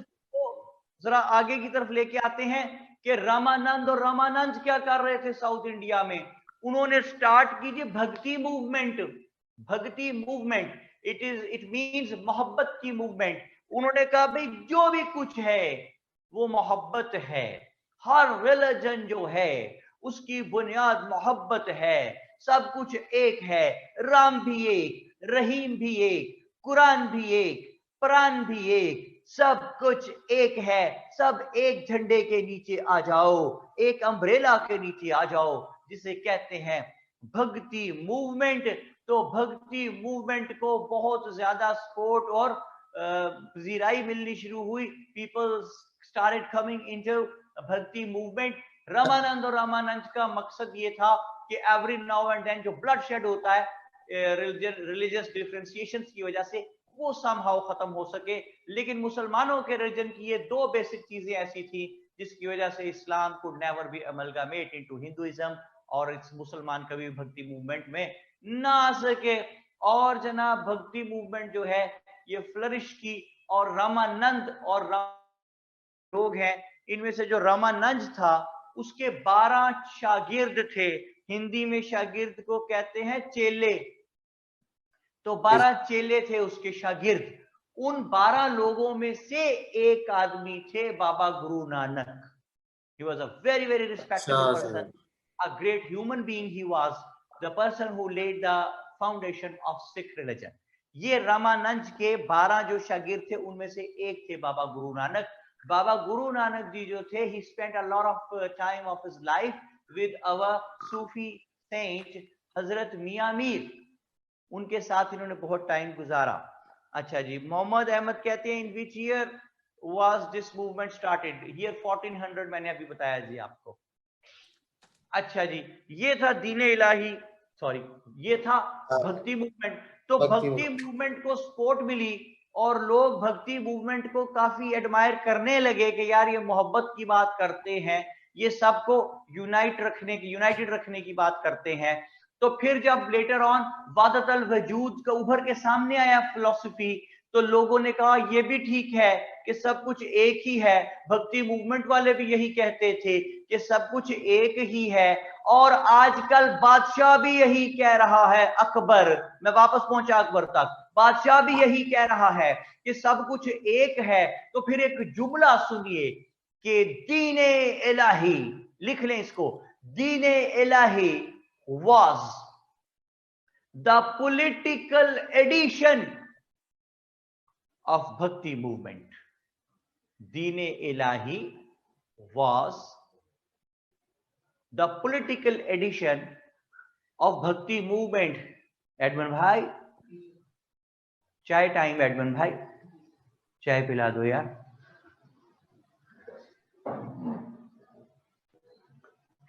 जरा आगे की तरफ लेके आते हैं कि रामानंद और रामानंद क्या कर रहे थे साउथ इंडिया में। उन्होंने स्टार्ट कीजिए भक्ति मूवमेंट। भक्ति मूवमेंट इट मींस मोहब्बत की मूवमेंट। उन्होंने कहा भाई जो भी कुछ है वो मोहब्बत है, हर रिलीजन जो है उसकी बुनियाद मोहब्बत है, सब कुछ एक है, राम भी एक, रहीम भी एक, कुरान भी एक, प्राण भी एक, सब कुछ एक है। सब एक झंडे के नीचे आ जाओ, एक अम्ब्रेला के नीचे आ जाओ, जिसे कहते हैं भक्ति मूवमेंट। तो भक्ति मूवमेंट को बहुत ज्यादा सपोर्ट और जीराई मिलनी शुरू हुई। पीपल स्टार्टेड कमिंग इनटू भक्ति मूवमेंट। रामानंद और रामानंद का मकसद ये था कि एवरी नाउ एंड देन जो ब्लड शेड होता है रिलीजियस डिफरेंशिएशन की वजह से, वो समहाउ खत्म हो सके। लेकिन मुसलमानों के रिलीजन की ये दो बेसिक चीजें ऐसी थी जिसकी वजह से Islam could never be amalgamate into Hinduism, और इस मुसलमान कभी भक्ति मूवमेंट में ना आ सके। और जनाब भक्ति मूवमेंट जो है ये फ्लरिश की, और रामानंद और लोग हैं, इनमें से जो रामानंद था उसके 12 शागिर्द थे। हिंदी में शागिर्द को कहते हैं चेले। तो 12 चेले थे उसके शागिर्द। उन 12 लोगों में से एक आदमी थे Baba Guru Nanak. He was a very very respectable person, a great human being। He was the person who laid the foundation of Sikh religion। ये रामानंद के 12 जो शागिर्द थे उनमें से एक थे बाबा गुरु नानक। बाबा गुरु नानक जी जो थे, he spent a lot of time of his life with our Sufi saint हजरत मियां मीर, उनके साथ इन्होंने बहुत टाइम गुजारा। अच्छा जी, मोहम्मद अहमद कहते हैं in which year was this movement started? year 1400 मैंने अभी बताया जी आपको। अच्छा जी, ये था दीन इलाही, सॉरी ये था भक्ति मूवमेंट। तो भक्ति मूवमेंट को सपोर्ट मिली और लोग भक्ति मूवमेंट को काफी एडमायर करने लगे कि यार ये मोहब्बत की बात करते हैं, ये सबको यूनाइटेड रखने की बात करते हैं। तो फिर जब लेटर ऑन वादत अल वजूद का उभर के सामने आया फिलॉसफी, तो लोगों ने कहा ये भी ठीक है कि सब कुछ एक ही है। भक्ति मूवमेंट वाले भी यही कहते थे कि सब कुछ एक ही है, और आजकल बादशाह भी यही कह रहा है। अकबर, मैं वापस पहुंचा अकबर तक, बादशाह भी यही कह रहा है कि सब कुछ एक है। तो फिर एक जुमला सुनिए कि दीने इलाही, लिख लें इसको, दीने इलाही was the political edition of Bhakti movement. Deen-e-Ilahi was the political edition of Bhakti movement. Edmund भाई चाय टाइम, एडमन भाई चाय पिला दो यार।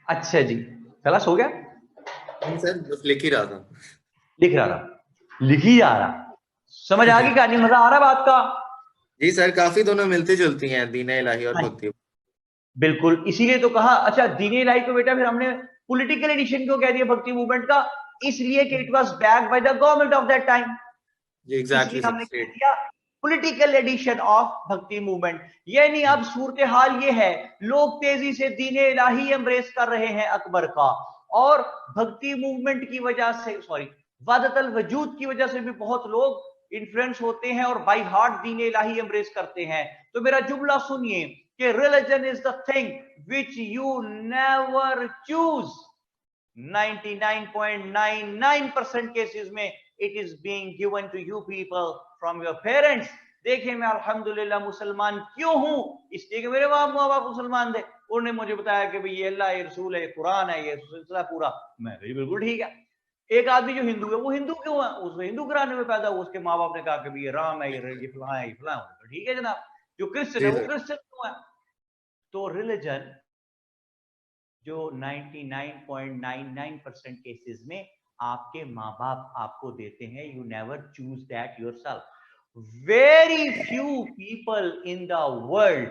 अच्छा जी, खलास हो गया? नहीं सर, बस लिख ही रहा था। लिख ही जा रहा। समझ आ गई कहानी? मजा आ रहा बात का? जी सर, काफी दोनों मिलती जुलती हैं, दीन इलाही और भक्ति। बिल्कुल, इसीलिए तो कहा। अच्छा, दीन इलाही को बेटा फिर हमने पॉलिटिकल एडिशन क्यों कह दिया भक्ति मूवमेंट का? इसलिए कि it was backed by the government of that time. Exactly हमने कह दिया पॉलिटिकल एडिशन ऑफ भक्ति मूवमेंट। यानी अब सूरत हाल ये है, लोग तेजी से दीन इलाही एम्ब्रेस कर रहे हैं अकबर का, और भक्ति मूवमेंट की वजह से, सॉरी, वादतल वजूद की वजह से भी बहुत लोग इन्फ्लुएंस होते हैं और by heart Deen Ilahi embrace करते हैं। तो मेरा जुमला सुनिए कि religion is the thing which you never choose. 99.99% cases में it is being given to you people from your parents. देखिए, मैं अल्हम्दुलिल्लाह मुसलमान क्यों हूं? इसलिए कि मेरे माँ बाप मुसलमान थे, उन्होंने मुझे बताया कि भाई ये अल्लाह, ये रसूल है, ये कुरान है, ये सिलसिला पूरा। मैं भाई बिल्कुल ठीक है। एक आदमी जो हिंदू है, वो हिंदू क्यों है? उसको हिंदू घराने में पैदा हुआ, उसके माँ बाप ने कहा कि भाई ये राम है, ये फलां है, ये फलां है, तो ठीक है जनाब। जो क्रिश्चियन है वो क्रिश्चियन क्यों है? तो रिलीजन जो 99.99% केसेस में आपके माँ बाप आपको देते हैं, you never choose that yourself. Very few people in the world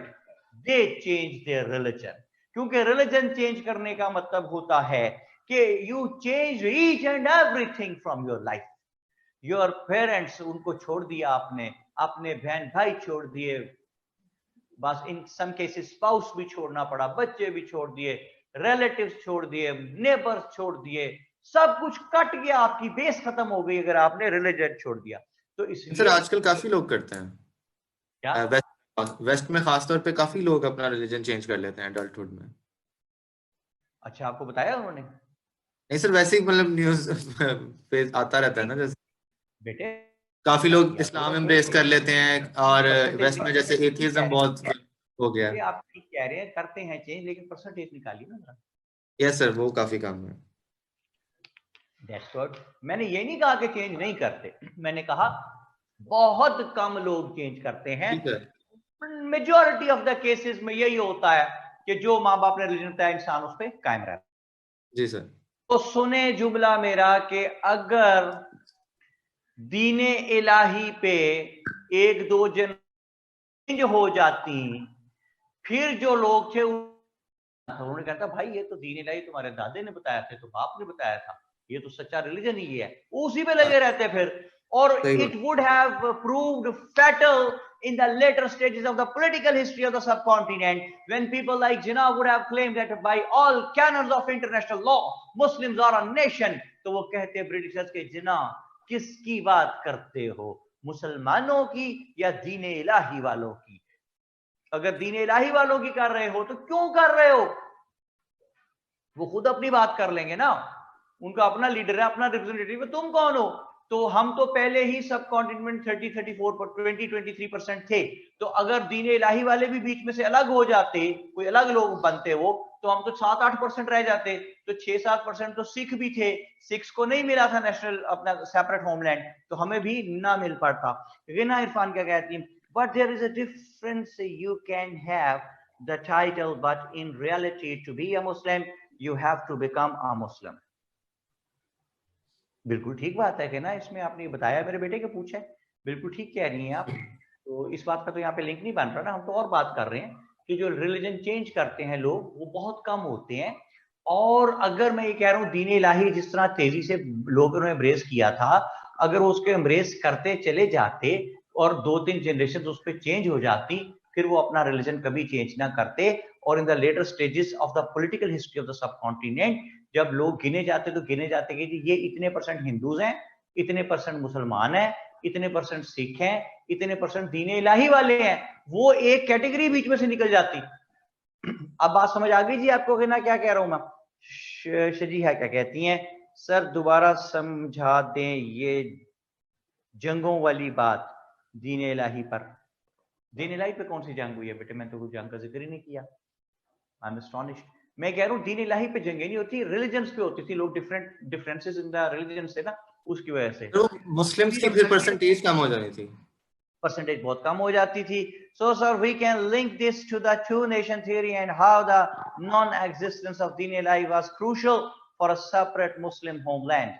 they change their religion, क्योंकि रिलीजन चेंज करने का मतलब होता है कि you change each and everything from your life. Your parents, उनको छोड़ दिया आपने, अपने बहन भाई छोड़ दिए, बस इन सम केसेस स्पाउस भी छोड़ना पड़ा, बच्चे भी छोड़ दिए, रिलेटिव्स छोड़ दिए, नेबर्स छोड़ दिए, सब कुछ कट गया, आपकी बेस खत्म हो गई अगर आपने रिलीजन छोड़ दिया। तो इसलिए सर आजकल काफी लोग करते हैं क्या? वेस्ट में खासतौर पे काफी लोग अपना रिलीजन चेंज कर लेते हैं एडल्टहुड में। अच्छा, आपको बताया उन्होंने? नहीं सर, वैसे ही मतलब न्यूज पे आता रहता है ना, जैसे बेटे काफी लोग इस्लाम एम्ब्रेस कर लेते हैं, और वेस्ट में जैसे एथियज्म बहुत हो गया। आप ठीक कह रहे हैं, करते हैं चेंज, लेकिन परसेंटेज निकालिए ना। यस सर, वो काफी कम है। That's good. मैंने ये नहीं कहा कि चेंज नहीं करते, मैंने कहा बहुत कम लोग चेंज करते हैं। मेजॉरिटी ऑफ द केसेस में यही होता है कि जो माँ बाप ने रिलीजन बताया, इंसान उस पर कायम रहता है। जी सर। तो सुने जुमला मेरा कि अगर दीने इलाही पे एक दो जन चेंज हो जाती, फिर जो लोग थे उन्होंने कहता भाई ये तो दीन इलाही तुम्हारे दादे ने बताया थे, तो बाप ने बताया था, ये तो सच्चा रिलीजन ही है, उसी पे लगे रहते फिर। और it would have proved fatal in the later stages of the political history of the subcontinent when people like Jinnah would have claimed that by all canons of international law Muslims are a nation। तो वो कहते Britishers के, जिन्ना किसकी बात करते हो, मुसलमानों की या दीन इलाही वालों की? अगर दीन इलाही वालों की कर रहे हो तो क्यों कर रहे हो? वो खुद अपनी बात कर लेंगे ना, उनका अपना लीडर है, अपना रिप्रेजेंटेटिव है, तुम कौन हो? तो हम तो पहले ही सब कॉन्टिनेंट 23% थे, तो अगर दीन इलाही वाले भी बीच में से अलग हो जाते, कोई अलग लोग बनते वो, तो हम तो 7-8% रह जाते। तो 6-7% तो सिख भी थे, सिख्स को नहीं मिला था नेशनल अपना सेपरेट होमलैंड, तो हमें भी ना मिल पाता। गिना इरफान क्या कहती है, but there is a difference, you can have the title but in reality to be a Muslim you have to become a Muslim। बिल्कुल ठीक बात है कि ना, इसमें आपने बताया, मेरे बेटे के पूछे, बिल्कुल ठीक कह रही हैं आप। तो इस बात का तो यहाँ पे लिंक नहीं बन रहा ना, हम तो और बात कर रहे हैं कि जो रिलीजन चेंज करते हैं लोग वो बहुत कम होते हैं। और अगर मैं ये कह रहा हूँ दीन इलाही जिस तरह तेजी से लोगों ने एम्ब्रेस किया था, अगर वो उसको एम्ब्रेस करते चले जाते और 2-3 जनरेशन उस पर चेंज हो जाती, फिर वो अपना रिलीजन कभी चेंज ना करते। और in the later stages of the political history of the subcontinent जब लोग गिने जाते तो गिने जाते कि ये इतने परसेंट हिंदूज हैं, इतने परसेंट मुसलमान हैं, इतने परसेंट सिख हैं, इतने परसेंट दीन इलाही वाले हैं, वो एक कैटेगरी बीच में से निकल जाती। अब बात समझ आ गई जी आपको कि ना क्या कह रहा हूं मैं? शजीहा क्या कहती हैं, सर दोबारा समझा दें ये जंगों वाली बात दीन इलाही पर। दीन इलाही पे कौन सी जंग हुई है बेटे? मैंने तो कोई जंग का जिक्र ही नहीं किया। I am astonished. मैं कह रहा हूँ दीन इलाही पे जंगें नहीं होती, रिलीजन्स पे होती थी। लोग डिफरेंसेस इन द रिलीजन से ना, उसकी वजह से तो मुस्लिम्स की फिर परसेंटेज कम हो जानी थी, परसेंटेज बहुत कम हो जाती थी। So sir we can link this to the two nation theory and how the non existence of Din Ilahi was crucial for a separate Muslim homeland.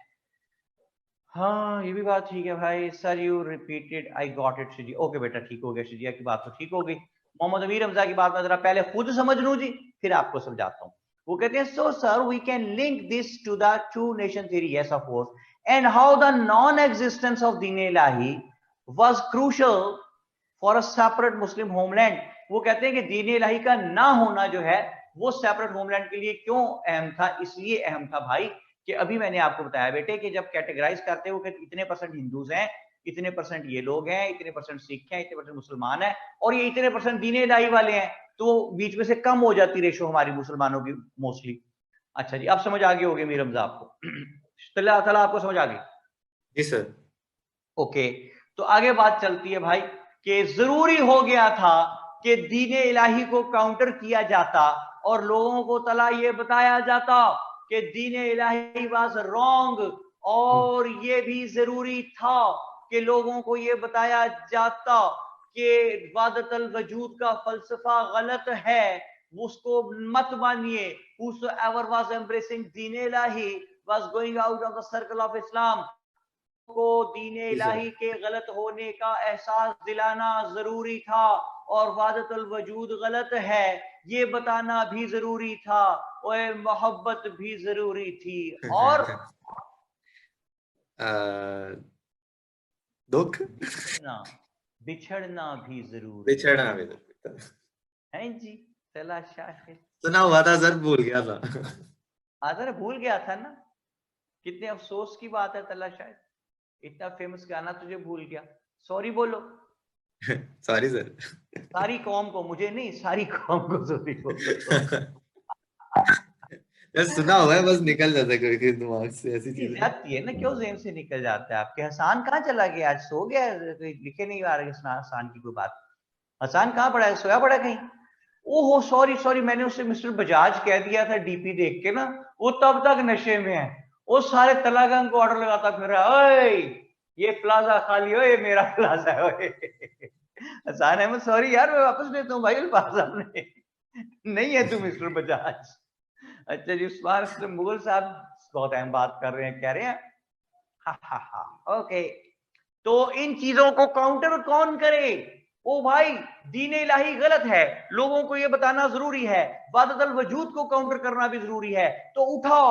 हाँ ये भी बात ठीक है भाई। Sir you repeated I got it शिजी। ओके बेटा ठीक हो गया, शिजिया की बात तो ठीक हो गई। मोहम्मद अमीर हमजा की बात मैं जरा पहले खुद समझ लूं जी, फिर आपको समझाता हूँ। वो कहते हैं so sir we can link this to the two nation theory, yes of course, and how the non existence of Din Ilahi was crucial for a separate Muslim homeland. वो कहते हैं कि दीन इलाही का ना होना जो है वो सेपरेट होमलैंड के लिए क्यों अहम था? इसलिए अहम था भाई कि अभी मैंने आपको बताया बेटे कि जब कैटेगराइज करते हो कि इतने परसेंट हिंदूज हैं, इतने परसेंट ये लोग हैं, इतने परसेंट सिख हैं, इतने परसेंट मुसलमान हैं, और ये इतने परसेंट दीन इलाही वाले हैं, तो बीच में से कम हो जाती रेशो हमारी मुसलमानों की मोस्टली। अच्छा जी, अब समझ आ गई होगी मीर हमजा आपको? तला आपको समझ आ गई? जी सर। ओके, तो आगे बात चलती है भाई कि जरूरी हो गया था कि दीन इलाही को काउंटर किया जाता और लोगों को तला ये बताया जाता कि दीन इलाही वाज रॉन्ग, और ये भी जरूरी था कि लोगों को ये बताया जाता कि वादतल वजूद का फलसफा गलत है, उसको मत मानिए। Whosoever was embracing Deen Ilahi was going out of the circle of Islam। को दीन इलाही के गलत होने का एहसास दिलाना जरूरी था, और वादतुल वजूद गलत है ये बताना भी जरूरी था, और मोहब्बत भी जरूरी थी, और दुख बिछड़ना भी जरूरी बिछड़ना भी है जी। चला शाहिद सुना हुआ था सर, भूल गया था। आदर भूल गया था ना, कितने अफसोस की बात है तला शाहिद, इतना फेमस गाना तुझे भूल गया। सॉरी बोलो। Sorry sir. सारी कौम को, मुझे नहीं, सारी कौम को सॉरी बोलो। सुना हुआ है, बस निकल जाता है कभी दिमाग से ऐसी चीजें। जाती है ना, क्यों ज़हन से निकल जाता है आपके? हसान कहाँ चला गया? आज सो गया? लिखे नहीं आ रहे हसान की कोई बात। हसान कहाँ पड़ा है? सोया पड़ा कहीं? ओहो सॉरी सॉरी, मैंने उसे मिस्टर बजाज कह दिया था डीपी देख के ना, वो तब तक नशे में है, वो सारे तलागंग को ऑर्डर लगाता फिर रहा, ओए ये प्लाजा खाली हो, ये मेरा प्लाजा है। हसान अहमद सॉरी यार, मैं वापस लेता हूँ भाई अल्फाज आपने, नहीं है तू मिस्टर बजाज। अच्छा जी, उस्मान असलम मुगल साहब बहुत अहम बात कर रहे हैं, कह रहे हैं हा हा हा। ओके, तो इन चीजों को काउंटर कौन करे? ओ भाई, दीन इलाही गलत है, लोगों को यह बताना जरूरी है, वादतल वजूद को काउंटर करना भी जरूरी है, तो उठा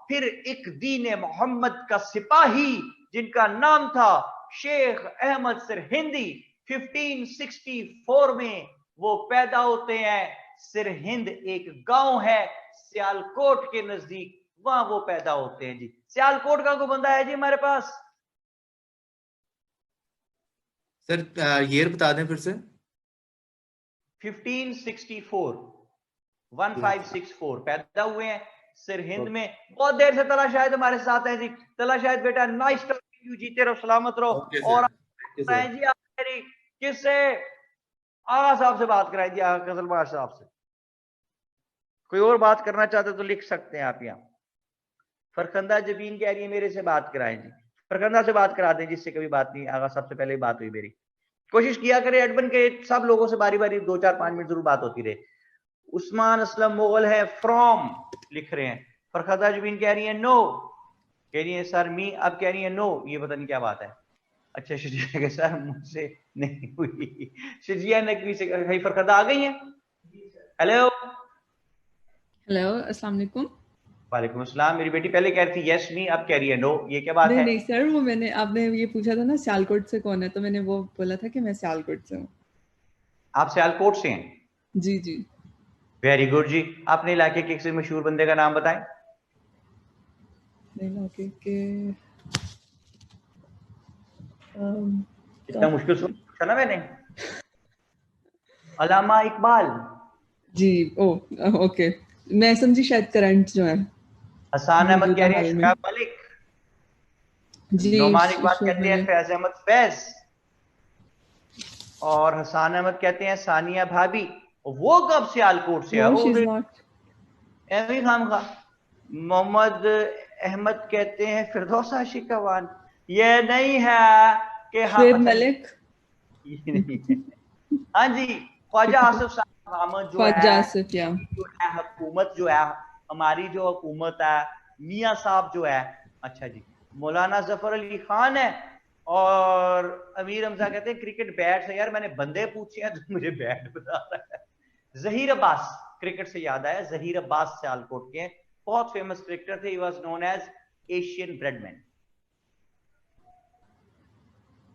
फिर एक दीन मोहम्मद का सिपाही जिनका नाम था शेख अहमद सिरहिंदी, 1564 में वो पैदा होते हैं। सिरहिंद एक गांव है सियालकोट के नजदीक, वहां वो पैदा होते हैं जी। सियालकोट का कोई बंदा है जी हमारे पास? सर ईयर बता दें फिर से। 1564 1564 पैदा हुए हैं सिरहिंद में। बहुत देर से तला शाहिद हमारे साथ है जी। तला शाहिद बेटा, नाइस टॉकिंग यू, जीते रहो, सलामत रहो। और जी आप मेरी किससे? आगा साहब से बात कराएं जी, आगा कजलवार साहब से। कोई और बात करना चाहते तो लिख सकते हैं आप यहाँ। फरखंदा जबीन कह रही है मेरे से बात कराएं जी, फरखंदा से बात करा दें, जिससे कभी बात नहीं, आगा साहब से पहले ही बात हुई मेरी। कोशिश किया करे एडमिन के सब लोगों से बारी बारी 2-4-5 मिनट जरूर बात होती रहे। उस्मान असलम मुगल है फ्रॉम लिख रहे हैं। फरखंदा जबीन कह रही है नो, कह रही है सर मी, अब कह रही है नो, ये पता नहीं क्या बात है। अच्छा शिजिया के सर मुझसे नहीं हुई। शिजिया नकवी से भाई फरखंदा आ गई है। हेलो हेलो, अस्सलाम वालेकुम। वालेकुम अस्सलाम। मेरी बेटी पहले कह रही थी यस मी, अब कह रही है नो, ये क्या बात है? नहीं सर, वो मैंने, आपने ये पूछा था ना सियालकोट से कौन है, तो मैंने वो बोला था कि मैं सियालकोट से हूँ। आप सियालकोट से हैं? जी जी। वेरी गुड जी। अपने इलाके के किसी मशहूर बंदे का नाम बताएं। इलाके के इतना मुश्किल से पूछा ना मैंने। अल्लामा इकबाल। जी, ओके, मैं समझी शायद करंट जो है हसान अहमद कह रहे हैं हाल में। शकाब मलिक। जी नोमान इकबाल शोभा कहते हैं ने। फैज अहमद फैज, और हसान अहमद कहते हैं सानिया भाभी। वो कब सियालकोट से है? नो शी इज वो नॉट। एवी खाम खा। मोहम्मद अहमद कहते हैं फिरदौस आशिकवान। ये नहीं है कि हाँ, शुएब अच्छा नहीं, मलिक। ये नहीं है। हाँ जी, ख्वाजा आसिफ साहब अहमद जो ख्वाजा है, आसिफ या जो है हुकूमत जो है, हमारी जो हुकूमत है, मियाँ साहब जो है, अच्छा जी, मौलाना जफर अली खान है, और अमीर हमजा कहते हैं क्रिकेट बैट से। यार मैंने बंदे पूछे हैं तो मुझे बैट बता रहा है। जहीर अब्बास, क्रिकेट से याद आया, जहीर अब्बास सियालकोट के बहुत फेमस क्रिकेटर थे। He was known as Asian Bradman.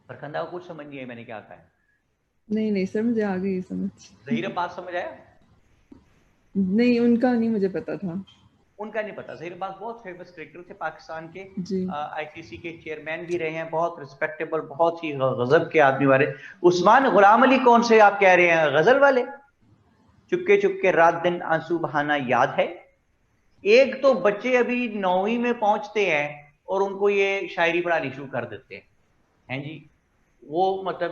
Farkhanda को कुछ समझ नहीं आई मैंने क्या कहा है। नहीं नहीं सर मुझे आ गई समझ। जहीर अब्बास समझ आया? नहीं उनका नहीं मुझे पता था। उनका नहीं पता। जहीर अब्बास बहुत फेमस क्रिकेटर थे पाकिस्तान के, जी आईसीसी के चेयरमैन भी रहे हैं, बहुत रिस्पेक्टेबल, बहुत ही गजब के आदमी वाले। उस्मान गुलाम अली कौन से आप कह रहे हैं? गजल वाले, चुपके चुपके रात दिन आंसू बहाना याद है। एक तो बच्चे अभी 9वीं में पहुंचते हैं और उनको ये शायरी पढ़ानी शुरू कर देते हैं जी। वो मतलब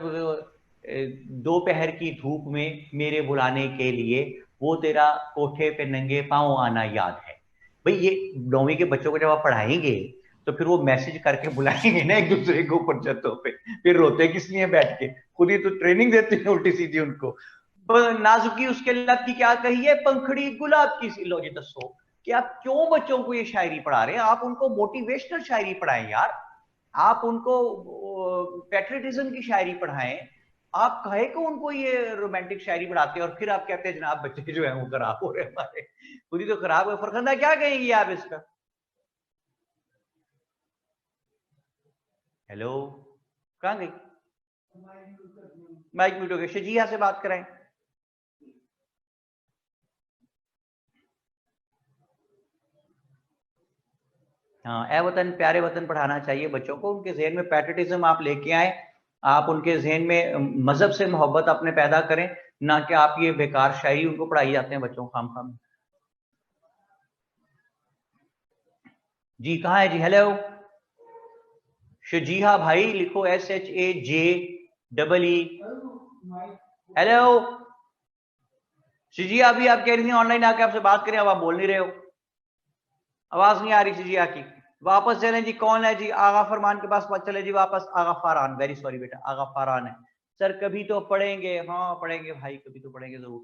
दोपहर की धूप में मेरे बुलाने के लिए, वो तेरा कोठे पे नंगे पांव आना याद है। भाई ये 9वीं के बच्चों को जब आप पढ़ाएंगे तो फिर वो मैसेज करके बुलाएंगे ना एक दूसरे को ऊपर छतों पे, फिर रोते किस लिए बैठ के? खुद ही तो ट्रेनिंग देते हैं उल्टी सीधी उनको। नाजुकी उसके लग की क्या कही है, पंखड़ी गुलाब की सी। लो जी दसो कि आप क्यों बच्चों को ये शायरी पढ़ा रहे हैं? आप उनको मोटिवेशनल शायरी पढ़ाएं यार, आप उनको पैट्रियटिज्म की शायरी पढ़ाएं। आप कहे को उनको ये रोमांटिक शायरी पढ़ाते हैं और फिर आप कहते हैं जनाब बच्चे जो है वो खराब हो रहे हैं हमारे, खुद ही तो खराब है। फरखंदा क्या कहेंगी आप इस पर? हेलो, कहां गई? माइक म्यूट हो गया। शजिया से बात कराएं। हाँ, ए वतन प्यारे वतन पढ़ाना चाहिए बच्चों को। उनके जहन में पैट्रियटिज्म आप लेके आए, आप उनके जहन में मजहब से मोहब्बत अपने पैदा करें, ना कि आप ये बेकार शायरी उनको पढ़ाई जाते हैं बच्चों खाम खाम। जी कहाँ है जी? हेलो शजीहा भाई, लिखो SHAJEE। हेलो शजिया, अभी आप कह रही थी ऑनलाइन आके आपसे बात करें, अब आप बोल नहीं रहे हो, आवाज नहीं आ रही शजिया की। वापस चलें जी। कौन है जी? आगा फरमान के पास चले जी वापस। आगा फारान, वेरी सॉरी बेटा, आगा फारान है। सर कभी तो पढ़ेंगे। हाँ पढ़ेंगे भाई, कभी तो पढ़ेंगे जरूर।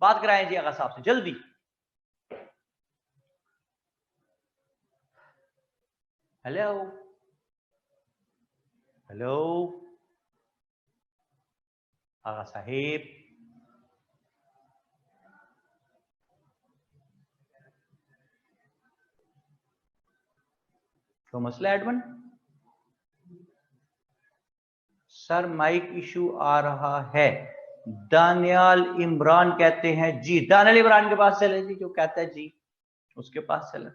बात कराएं जी आगा साहब से जल्दी। हेलो हेलो आगा साहेब, तो मसला एडमन? सर माइक इशू आ रहा है। दानियाल इमरान कहते हैं जी, दानियाल इमरान के पास चले जी, जो कहता है जी उसके पास चले।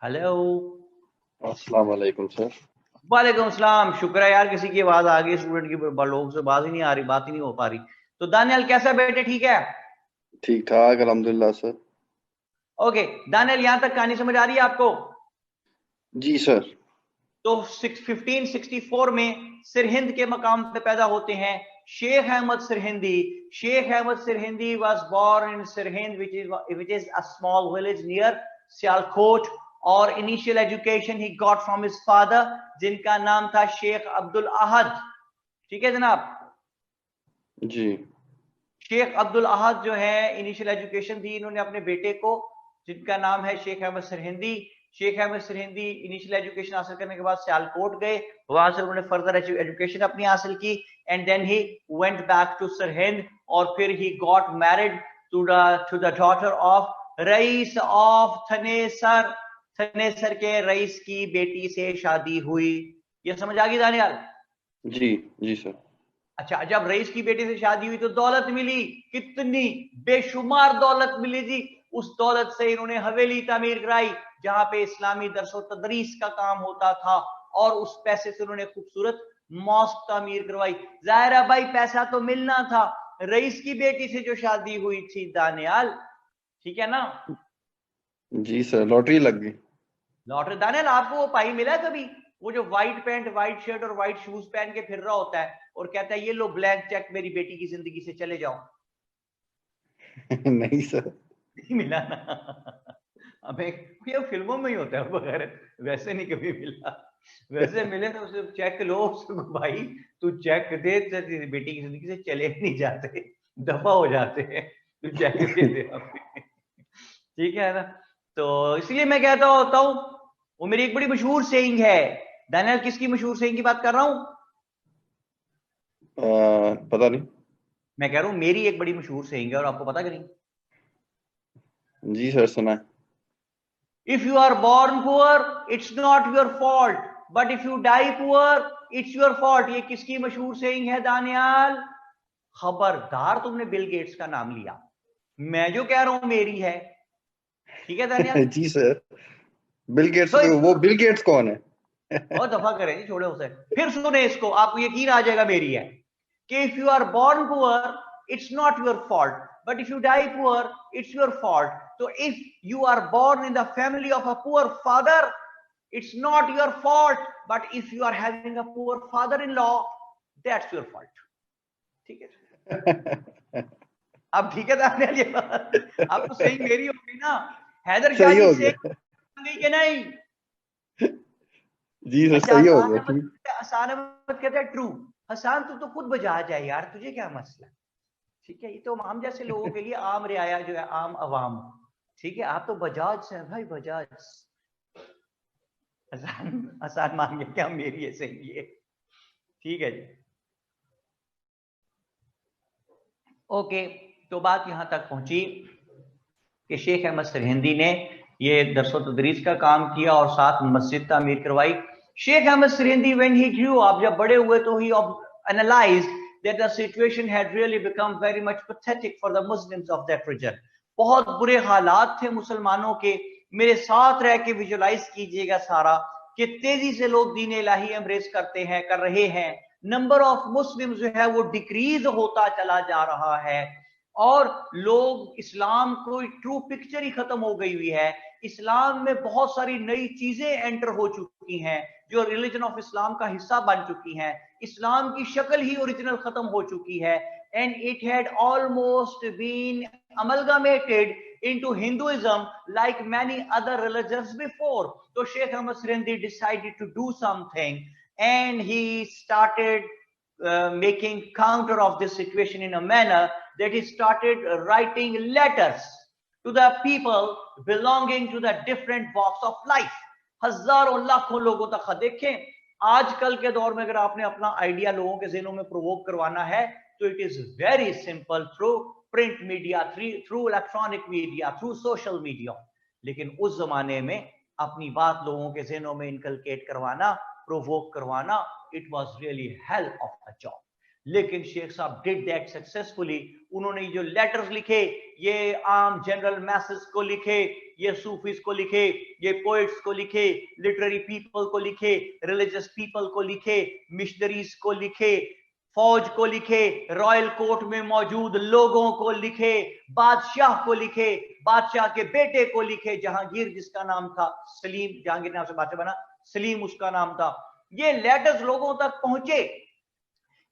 हेलो अस्सलाम वालेकुम सर। वालेकुम सलाम। शुक्र है यार किसी की आवाज आ गई, स्टूडेंट की। लोगों से बात ही नहीं आ रही, बात ही नहीं हो पा रही। तो दानियाल कैसा बेटे? ठीक है? ठीक ठाक अल्हम्दुलिल्लाह सर। ओके दानियाल, यहां तक कहानी समझ आ रही है आपको? जी सर। तो 1564 में सिरहिंद के मकाम पे पैदा होते हैं Sheikh Ahmad Sirhindi. Sheikh Ahmad Sirhindi was born in Sirhind which is a small village near Sialkot, और initial education he got from his father जिनका नाम था शेख अब्दुल अहद। ठीक है जनाब? जी शेख अब्दुल अहद जो है इनिशियल एजुकेशन दी इन्होंने अपने बेटे को, जिनका नाम है शेख अहमद सिरहिंदी। शेख अहमद सिरहिंदी इनिशियल एजुकेशन हासिल करने के बाद सियालकोट गए, वहां से उन्होंने फर्दर एजुकेशन अपनी हासिल की, and then he went back to Sirhind, और फिर he got married to the daughter ऑफ रईस ऑफ थनेसर। थनेसर के रईस की बेटी से शादी हुई। ये समझ आ गई दानियाल? जी जी सर। अच्छा, जब रईस की बेटी से शादी हुई तो दौलत मिली, कितनी बेशुमार दौलत मिली जी। उस दौलत से इन्होंने हवेली तामीर कराई जहां पे इस्लामी दरसो तदरीस का काम होता था, और उस पैसे से उन्होंने खूबसूरत मॉस्क तामीर करवाई। जाहिर है भाई पैसा तो मिलना था, रईस की बेटी से जो शादी हुई थी दानियाल, ठीक है ना? जी सर, लॉटरी लग गई। लॉटरी। दानियाल आपको वो पाई मिला है कभी, वो जो व्हाइट पैंट व्हाइट शर्ट और व्हाइट शूज पहन के फिर रहा होता है और कहता है ये लो ब्लैंक चेक मेरी बेटी की जिंदगी से चले जाओ? नहीं सर। नहीं मिला ना? हमें ये फिल्मों में ही होता है बगैर, वैसे नहीं कभी मिला। वैसे मिले तो उसे चेक लो, उसको भाई तू चेक दे, तेरी बेटी की जिंदगी से चले नहीं जाते, दफा हो जाते हैं, तू चेक दे दे हमें। ठीक है ना? तो इसलिए मैं कहता होता हूँ, वो मेरी एक बड़ी मशहूर सेइंग है। दानियाल किसकी मशहूर सेइंग की बात कर रहा हूं? पता नहीं। मैं कह रहा हूं मेरी एक बड़ी मशहूर सेइंग है, और आपको पता कि नहीं? जी सर, सुना है। If you are born poor, it's not your fault. But if you die poor, it's your fault. ये किसकी मशहूर सेइंग है दानियाल? खबरदार तुमने बिल गेट्स का नाम लिया, मैं जो कह रहा हूं मेरी है। ठीक है दानियाल? जी सर। बिल गेट्स, तो वो बिल गेट्स कौन है? और दफा करें जी, छोड़े उसे। फिर सुने इसको, आपको यकीन आ जाएगा मेरी है कि if you are born poor, it's not your fault. But if you die poor, it's your fault. So if you are born in the family of a poor father, it's not your fault. But if you are having a poor father-in-law, that's your fault. ठीक है? अब ठीक है दानियाल, ये बात अब तो सही मेरी होगी ना? हैदर शाह सही जी हो से गया। कि नहीं? जी सर, अच्छा, सही हो हसान गया। अहमद ठीक। हसान अहमद कहता है ट्रू। हसान तू तो खुद बजा जाए यार, तुझे क्या मसला? ठीक है, ये तो हम जैसे लोगों के लिए आम रियाया जो है, आम अवाम। ठीक है, आप तो बजाज से हैं भाई, बजाज। हसान हसान मान गया क्या मेरी है सही है? ठीक है जी, ओके। तो बात यहां तक पहुंची कि शेख अहमद सरहिंदी ने ये दरसो तदरीस का काम किया और साथ मस्जिद तामीर करवाई। Sheikh Ahmad Sirhindi when he grew up, जब बड़े हुए तो he analysed that the situation had really become very much pathetic for the Muslims of that region. बहुत बुरे हालात थे मुसलमानों के। मेरे साथ रह के विजुलाइज कीजिएगा सारा कि तेजी से लोग दीन इलाही एम्ब्रेस करते हैं, कर रहे हैं। नंबर ऑफ मुस्लिम जो है वो डिक्रीज होता चला जा रहा है, और लोग इस्लाम को ट्रू पिक्चर ही खत्म हो गई हुई है। इस्लाम में बहुत सारी नई चीजें एंटर हो चुकी हैं जो रिलीजन ऑफ इस्लाम का हिस्सा बन चुकी हैं। इस्लाम की शक्ल ही ओरिजिनल खत्म हो चुकी है, and it had almost been amalgamated into Hinduism like many other religions before. So Sheikh Ahmad Sirindi decided to do something, and he started making counter of this situation in a manner that he started writing letters to the people belonging to the different walks of life. हजारों लाखों लोगों तक। देखें, आजकल के दौर में अगर आपने अपना आइडिया लोगों के ज़हनों में प्रोवोक करवाना है तो it is very simple, through print media, through electronic media, through social media. लेकिन उस जमाने में अपनी बात लोगों के ज़हनों में इनकलकेट करवाना, प्रोवोक करवाना, it was really hell of a job. लेकिन शेख साहब डिड दैट सक्सेसफुली। उन्होंने जो लेटर्स लिखे, ये आम जनरल मैसेज को लिखे, ये सूफीज को लिखे, ये पोइट्स को लिखे, लिटरेरी पीपल को लिखे, रिलीजियस पीपल को लिखे, मिशनरीज को लिखे, फौज को लिखे, रॉयल कोर्ट में मौजूद लोगों को लिखे, बादशाह को लिखे, बादशाह के बेटे को लिखे, जहांगीर जिसका नाम था सलीम, जहांगीर नाम से बादशाह बना, सलीम उसका नाम था। ये लेटर्स लोगों तक पहुंचे।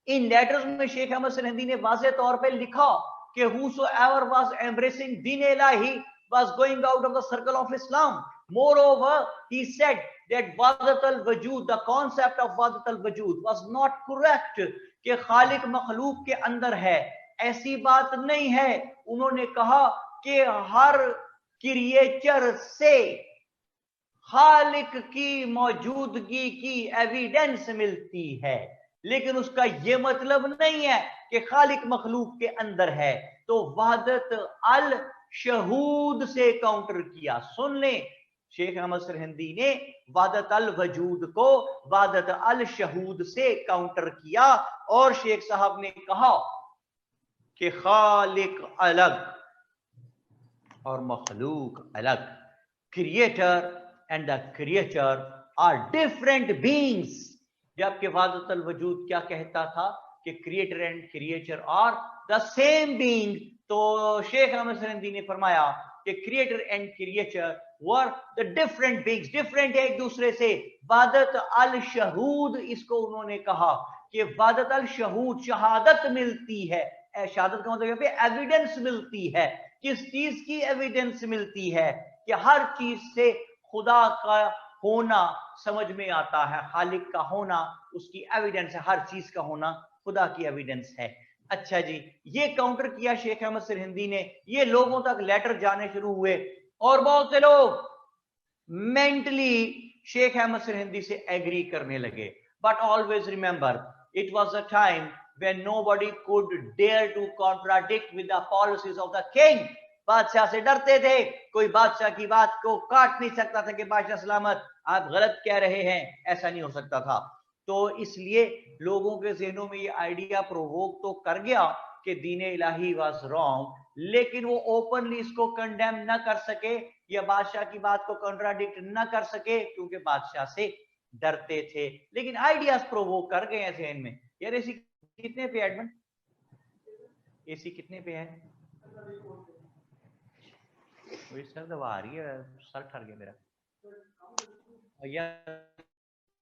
इन लेटर्स में शेख अहमद सरहिंदी ने वाज़ेह तौर पे लिखा कि whosoever was embracing Deen Ilahi was going out of the circle of Islam. Moreover, he said that wahdat al-wujud, the concept of wahdat al-wujud was not correct, कि खालिक मखलूक के अंदर है, ऐसी बात नहीं है। उन्होंने कहा कि हर क्रिएचर से खालिक की मौजूदगी की एविडेंस मिलती है, लेकिन उसका यह मतलब नहीं है कि खालिक मखलूक के अंदर है। तो वहदत अल शहूद से काउंटर किया। सुन ले, शेख अहमद सरहिंदी ने वहदत अल वजूद को वहदत अल शहूद से काउंटर किया, और शेख साहब ने कहा कि खालिक अलग और मखलूक अलग, creator and the creature are different beings. जबकि वाहदतुल वजूद क्या कहता था कि creator and creature are the same being. तो शेख अहमद सिरहिंदी ने फरमाया कि creator and creature were the different beings, different है एक दूसरे से। वादत अल शहूद, इसको उन्होंने कहा कि वादत अल शहूद, शहादत मिलती है। शहादत का मतलब एविडेंस मिलती है। किस चीज की एविडेंस मिलती है? कि हर चीज से खुदा का होना समझ में आता है, खालिक का होना उसकी एविडेंस है, हर चीज का होना खुदा की एविडेंस है। अच्छा जी, ये काउंटर किया शेख अहमद सिरहिंदी ने, ये लोगों तक लेटर जाने शुरू हुए और बहुत से लोग मेंटली शेख अहमद सिरहिंदी से एग्री करने लगे। But always remember, it was a time when nobody could dare to contradict with the policies of the king। बादशाह से डरते थे, कोई बादशाह की बात को काट नहीं सकता था कि बादशाह सलामत आप गलत कह रहे हैं, ऐसा नहीं हो सकता था। तो इसलिए लोगों के ज़हनों में ये आइडिया प्रोवोक तो कर गया कि दीन इलाही वाज रॉन्ग, लेकिन वो ओपनली इसको कंडेम ना कर सके या बादशाह की बात को कॉन्ट्राडिक्ट ना कर सके, क्योंकि बादशाह से डरते थे। लेकिन आइडियाज प्रोवोक कर गए हैं ज़हन में। यार ऐसी कितने पे एडमिन, एसी कितने पे है? वही सर दबा आ रही है, सर ठर गया मेरा। यार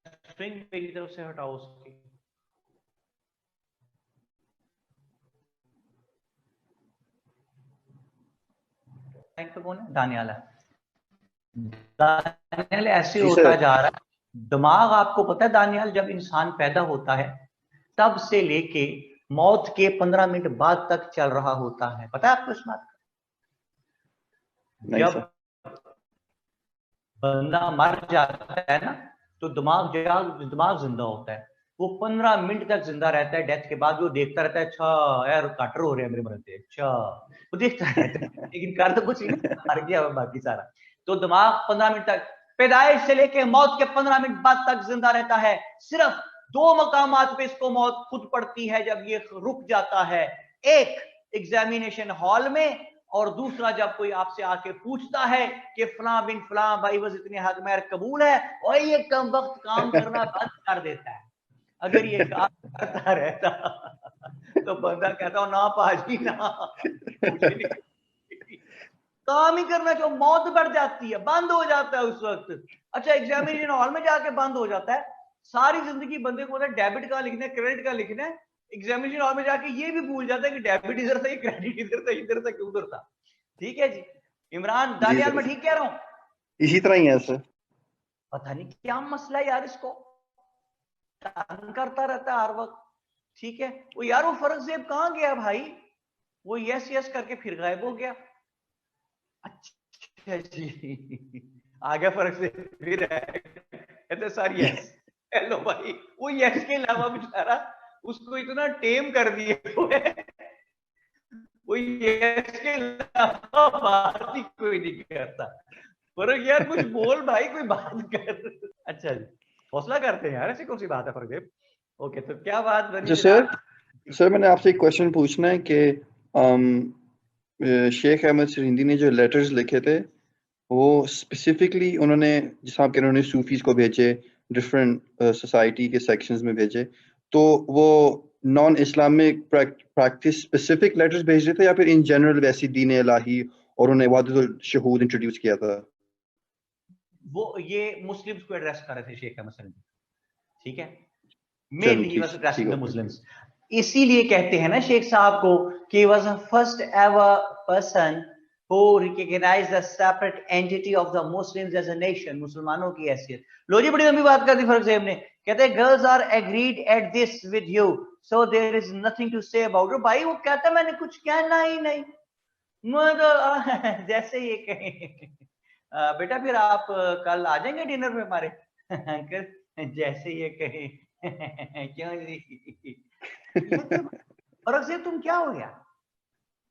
स्ट्रिंग मेरी तरफ से हटाओ उसकी। टैंक पे कौन है? दानियाल है। दानियाल ऐसे जी होता सर। जा रहा है दिमाग। आपको पता है दानियाल, जब इंसान पैदा होता है तब से लेके मौत के 15 मिनट बाद तक चल रहा होता है। पता है आपको इस बात का? नहीं जब सर। बंदा मर जाता है ना, तो दिमाग जिंदा होता है। वो 15 मिनट तक जिंदा रहता है। डेथ के बाद वो देखता रहता है, अच्छा यार कटर हो रहे हैं मेरे मरते, अच्छा वो देखता रहता है, लेकिन कर तो कुछ नहीं, मर गया बाकी सारा। तो दिमाग 15 मिनट तक, पैदाइश से लेके मौत के 15 मिनट बाद तक जिंदा रहता है। सिर्फ 2 मकामात पे इसको मौत खुद पड़ती है जब ये रुक जाता है। एक एग्जामिनेशन हॉल में, और दूसरा जब कोई आपसे आके पूछता है कि फलां बिन फलां भाई बस इतने हक मेहर कबूल है, और ये कम वक्त काम करना बंद कर देता है। अगर ये काम करता रहता तो बंदा कहता हो ना पाजी ना, काम ही करना, जो मौत बढ़ जाती है, बंद हो जाता है उस वक्त। अच्छा, एग्जामिनेशन हॉल में जाके बंद हो जाता है। सारी जिंदगी बंदे को डेबिट का लिखना है, क्रेडिट का लिखना है, एग्जामिनेशन हॉल में जाके ये भी भूल जाता है कि डेबिट इधर था, क्रेडिट इधर था कि उधर था। ठीक है जी इमरान, दानियाल मैं ठीक कह रहा हूँ? इसी तरह ही है सर। पता नहीं क्या मसला है यार, इसको तंग करता रहता है हर वक्त। ठीक है, वो यार वो फरगजेब कहाँ गया भाई? वो यस यस करके फिर गायब हो गया। अच्छा जी, आ गया फरगजेब फिर है सर यस। हेलो भाई, वो यस के अलावा बेचारा उसको इतना टेम कर दिए हुए, वो यस के अलावा बात ही कोई नहीं करता। फर्क यार कुछ बोल भाई, कोई बात कर। अच्छा जी, हौसला करते हैं यार, ऐसी कौन सी बात है फरगजेब? ओके, तो क्या बात बनी जो सर मैंने आपसे एक क्वेश्चन पूछना है कि शेख अहमद सिरहिंदी ने जो लेटर्स लिखे थे वो स्पेसिफिकली उन्होंने, जैसा आप कह रहे हैं, उन्होंने सूफीज को भेजे, डिफरेंट सोसाइटी के सेक्शंस में भेजे, तो वो non Islamic practice specific letters भेज रहे थे या फिर इन जनरल वैसी दीन इलाही और उन्हें वादतुल शहूद इंट्रोड्यूस किया था? वो ये मुस्लिम्स को एड्रेस कर रहे थे शेख अहमद सिरहिंदी। ठीक है, चलो मेनली ही वाज ठीक एड्रेसिंग द ठीक मुस्लिम्स। इसीलिए कहते हैं ना शेख साहब को कि he was the first ever person who recognized the separate entity of the Muslims as a nation, मुसलमानों की हैसियत। लो जी, बड़ी लंबी बात कर दी फरगजेब ने। कहते हैं girls are agreed at this with you, so there is nothing to say about it. भाई वो कहता मैंने कुछ कहना ही नहीं, मतलब जैसे ये कहें बेटा फिर आप कल आ जाएंगे डिनर में हमारे अंकल, जैसे ये कहें क्यों जी? फरगजेब तुम क्या हो गया?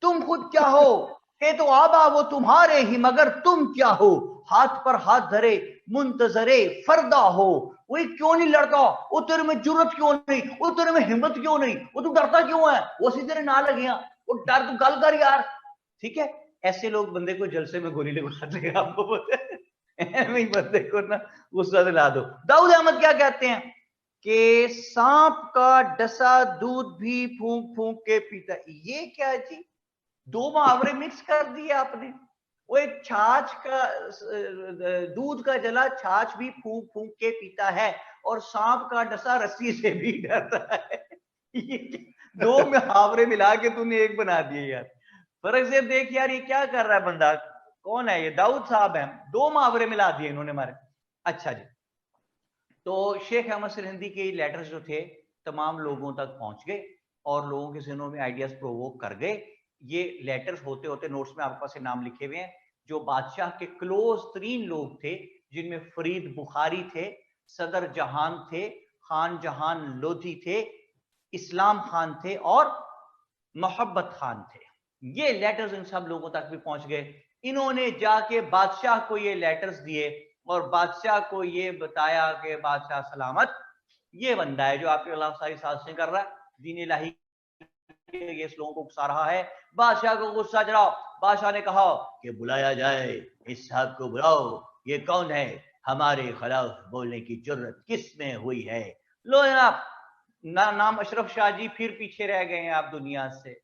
तुम खुद क्या हो? ये तो आबा वो तुम्हारे ही, मगर तुम क्या हो? हाथ पर हाथ धरे मुंतजरे फरदा हो। वही क्यों नहीं लड़ता? वो तेरे में जुर्रत क्यों नहीं? वो तेरे में हिम्मत क्यों नहीं? वो तू डरता क्यों है? वो सीधे ना लगे, वो डर तू गल कर यार। ठीक है, ऐसे लोग बंदे को जलसे में गोली लगा देगा, आपको पता है? बंदे को ना गुस्सा दिला दो। दाऊद अहमद क्या कहते हैं कि सांप का डसा दूध भी फूंक फूंक के पीता। ये क्या है जी, दो मुहावरे मिक्स कर दिए आपने। वो एक छाछ का, दूध का जला छाछ भी फूंक फूंक के पीता है, और सांप का डसा रस्सी से भी डरता है। ये दो मुहावरे मिला के तूने एक बना दिए यार। फर्क से देख यार, ये क्या कर रहा है बंदा, कौन है ये? दाऊद साहब हैं, दो मुहावरे मिला दिए इन्होंने हमारे। अच्छा जी, तो शेख अहमद सिरहिंदी के लेटर्स जो थे तमाम लोगों तक पहुंच गए और लोगों के ज़हनों में आइडियाज प्रोवोक कर गए। ये लेटर्स होते होते, नोट्स में आपके पास नाम लिखे हुए हैं, जो बादशाह के क्लोज तरीन लोग थे, जिनमें फरीद बुखारी थे, सदर जहान थे, खान जहान लोधी थे, इस्लाम खान थे और मोहब्बत खान थे। ये लेटर्स इन सब लोगों तक भी पहुंच गए। इन्होंने जाके बादशाह को ये लेटर्स दिए और बादशाह को ये बताया कि बादशाह सलामत, ये बंदा है जो आपके खिलाफ सारी साजिशें कर रहा है, दीन इलाही ये इस लोगों को उकसा रहा है। बादशाह को गुस्सा चढ़ाओ। बादशाह ने कहा कि बुलाया जाए, इस साहब को बुलाओ, ये कौन है, हमारे खिलाफ बोलने की जुर्रत किस में हुई है। लो जनाब, नाम अशरफ शाह जी फिर पीछे रह गए हैं आप दुनिया से,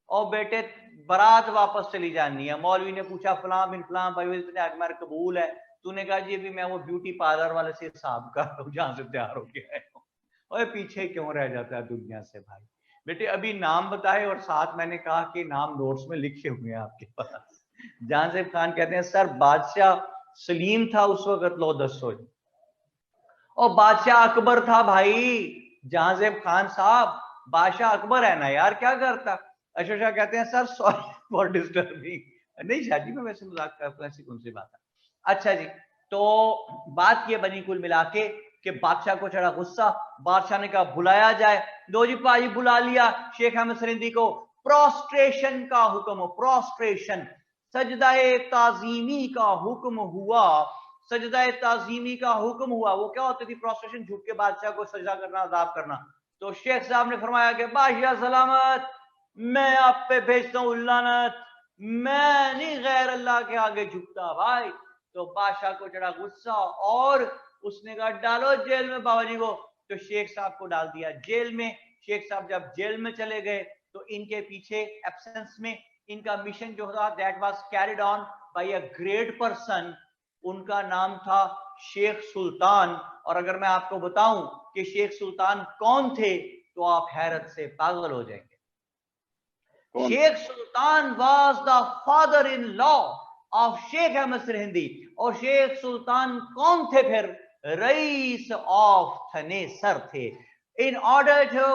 और बेटे बारात वापस चली जानी है। मौलवी ने पूछा फलां बिन फलां भाई तुम्हें कबूल है? तूने कहा जी अभी मैं वो ब्यूटी पार्लर वाले से हिसाब कर रहा हूँ जहां से तैयार होके आया हूँ। और पीछे क्यों रह जाता है दुनिया से भाई? बेटे अभी नाम बताए और साथ मैंने कहा कि नाम नोट्स में लिखे हुए हैं आपके पास। जहांजेब खान कहते हैं सर बादशाह सलीम था उस वक्त, लो 10 और बादशाह अकबर था भाई। जहांजेब खान साहब बादशाह अकबर है ना यार, क्या करता? अशोक शाह कहते हैं सर सॉरी फॉर डिस्टर्बिंग। नहीं शादी में वैसे मजाक करता हूं, ऐसी कौन सी बात है। अच्छा जी, तो बात ये बनी कुल मिला के कि बादशाह को चढ़ा गुस्सा। बादशाह ने कहा बुलाया जाए। दो जी भाई बुला लिया शेख अहमद सिरहिंदी को। प्रोस्ट्रेशन का हुक्म, प्रोस्ट्रेशन सजदाए ताजीमी का हुक्म हुआ। सजदा ताजीमी का हुक्म हुआ। वो क्या होती थी? प्रोस्ट्रेशन, झुक के बादशाह को सजदा करना, अदाब करना। तो शेख साहब ने फरमाया कि बादशाह सलामत, मैं आप पे भेजता हूं लानत, मैं नहीं गैर अल्लाह के आगे झुकता भाई। तो बादशाह को चढ़ा गुस्सा और उसने कहा डालो जेल में बाबा जी को। तो शेख साहब को डाल दिया जेल में। शेख साहब जब जेल में चले गए तो इनके पीछे एब्सेंस में इनका मिशन जो था that was carried on by a great person. उनका नाम था शेख सुल्तान। और अगर मैं आपको बताऊं कि शेख सुल्तान कौन थे तो आप हैरत से पागल हो जाएंगे। Sheikh Sultan was the father in law of Sheikh Ahmad Sirhindi. और शेख सुल्तान कौन थे फिर? रईस ऑफ थनेसर थे। In order to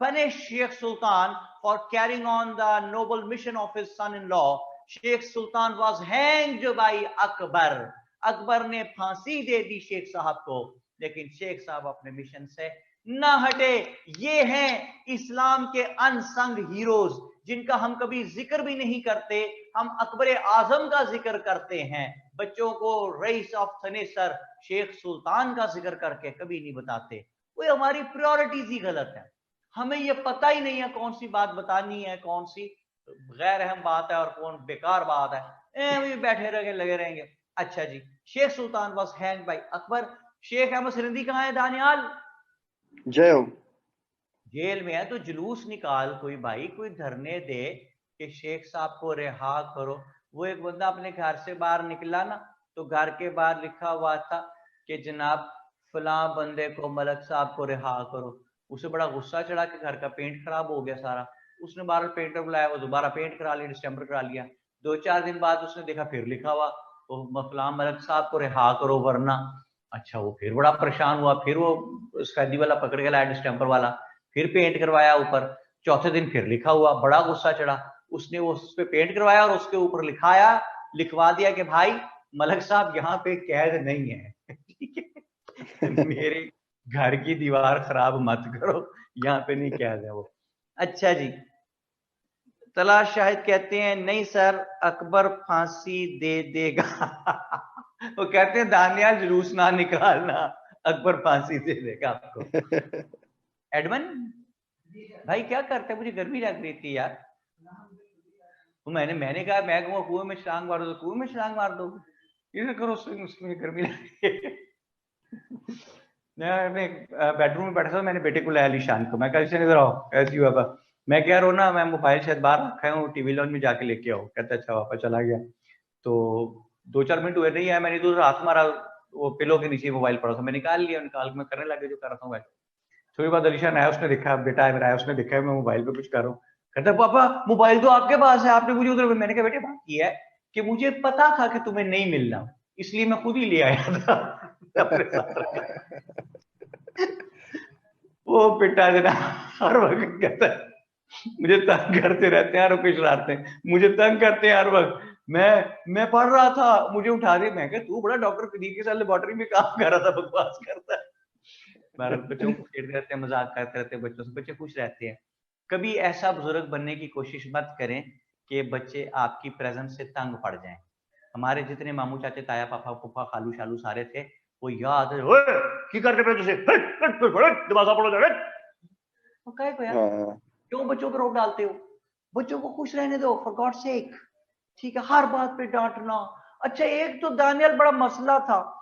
punish Sheikh Sultan for carrying on the noble mission of his son-in-law, Sheikh Sultan was hanged by Akbar. Akbar ने फांसी दे दी शेख साहब को, लेकिन शेख साहब अपने मिशन से ना हटे। ये हैं इस्लाम के अनसंग हीरोज, जिनका हम कभी जिक्र भी नहीं करते। हम अकबर आजम का जिक्र करते हैं, बच्चों को रईस ऑफ थनेसर शेख सुल्तान का जिक्र करके कभी नहीं बताते। वो हमारी प्रायोरिटीज ही गलत है। हमें ये पता ही नहीं है कौन सी बात बतानी है, कौन सी गैर अहम बात है और कौन बेकार बात है, बैठे रह लगे रहेंगे। अच्छा जी, Sheikh Sultan was hanged by Akbar. Sheikh Ahmad Sirhindi कहाँ है दानियाल? जेल। जेल में है। तो जुलूस निकाल कोई भाई, कोई धरने दे कि शेख साहब को रिहा करो। वो एक बंदा अपने घर से बाहर निकला ना, तो घर के बाहर लिखा हुआ था कि जनाब फलां बंदे को, मलक साहब को रिहा करो। उसे बड़ा गुस्सा चढ़ा कि घर का पेंट खराब हो गया सारा। उसने बाहर पेंटर बुलाया, वो दोबारा पेंट करा लिया, डिस्टेम्पर करा लिया। 2-4 दिन बाद उसने देखा फिर लिखा हुआ फलां मलक साहब को रिहा करो वरना। अच्छा, वो फिर बड़ा परेशान हुआ, फिर वो कैदी वाला पकड़ के लाया, डिस्टेम्पर वाला, फिर पेंट करवाया ऊपर। चौथे दिन फिर लिखा हुआ, बड़ा गुस्सा चढ़ा। उसने वो उस पे पेंट करवाया और उसके ऊपर लिखवा दिया कि भाई मलक साहब यहाँ पे कैद नहीं है, ठीक है, मेरे घर की दीवार खराब मत करो, यहाँ पे नहीं कैद है वो। अच्छा जी, तलाश शाहिद कहते हैं नहीं सर अकबर फांसी दे देगा। वो कहते हैं दानियाल जुलूस ना निकालना, अकबर फांसी दे देगा आपको। एडमन भाई क्या करते हैं? मुझे गर्मी लग रही थी यार। तो मैंने कहा मैं कहूँगा कुएं में छलांग मार दो, कुएं में छलांग मार दो, इसे करो, उसमें गर्मी लग रही है। मैं अपने बेडरूम में बैठा था, मैंने बेटे को लाया लीशान को, मैं कहा लीशान इधर आओ, ऐसी हुआ पापा, मैं कह रहा हूँ ना मैं मोबाइल शायद बाहर रखा हूँ टीवी लॉन्च में जाके लेके आओ, कहता अच्छा पापा, चला गया। तो 2-4 मिनट हुए नहीं आया, मैंने तो हाथ मारा, वो पिलो के नीचे मोबाइल पड़ा था, मैं निकाल लिया, निकाल के मैं करने लगा जो कर रहा था मोबाइल। थोड़ी बाद अलीशान आया, उसने देखा बेटा है मेरा आया, उसने देखा मैं मोबाइल पे कुछ कर रहा हूँ, कहता पापा मोबाइल तो आपके पास है, आपने मुझे उधर, मैंने कहा बेटे बात ये है कि मुझे पता था कि तुम्हें नहीं मिलना, इसलिए मैं खुद ही ले आया था अपने साथ रखा। वो पिता जना हर वक्त कहता है मुझे तंग करते रहते हैं, रुपये शरारते हैं, मुझे तंग करते हैं हर वक्त, मैं पढ़ रहा था मुझे उठा दे, मैं कहा तू बड़ा डॉक्टर फरीद के साथ लेबोरेटरी में काम कर रहा था, बकवास करता है। भारत बच्चों को खेलते रहते हैं, मजाक करते रहते हैं बच्चों से, बच्चे खुश रहते हैं। कभी ऐसा बुजुर्ग बनने की कोशिश मत करें कि बच्चे आपकी प्रेजेंस से तंग पड़ जाएं। हमारे जितने मामू चाचे ताया पापा फूफा खालू शालू सारे थे, वो याद है, ओए की करते पे तुझे दरवाजा पड़ो जा, वो कहे को यार हाँ क्यों बच्चों पे रोक डालते हो, बच्चों को खुश रहने दो फॉर गॉड सेक, ठीक है, हर बात पे डांटना। अच्छा एक तो दानियल बड़ा मसला था,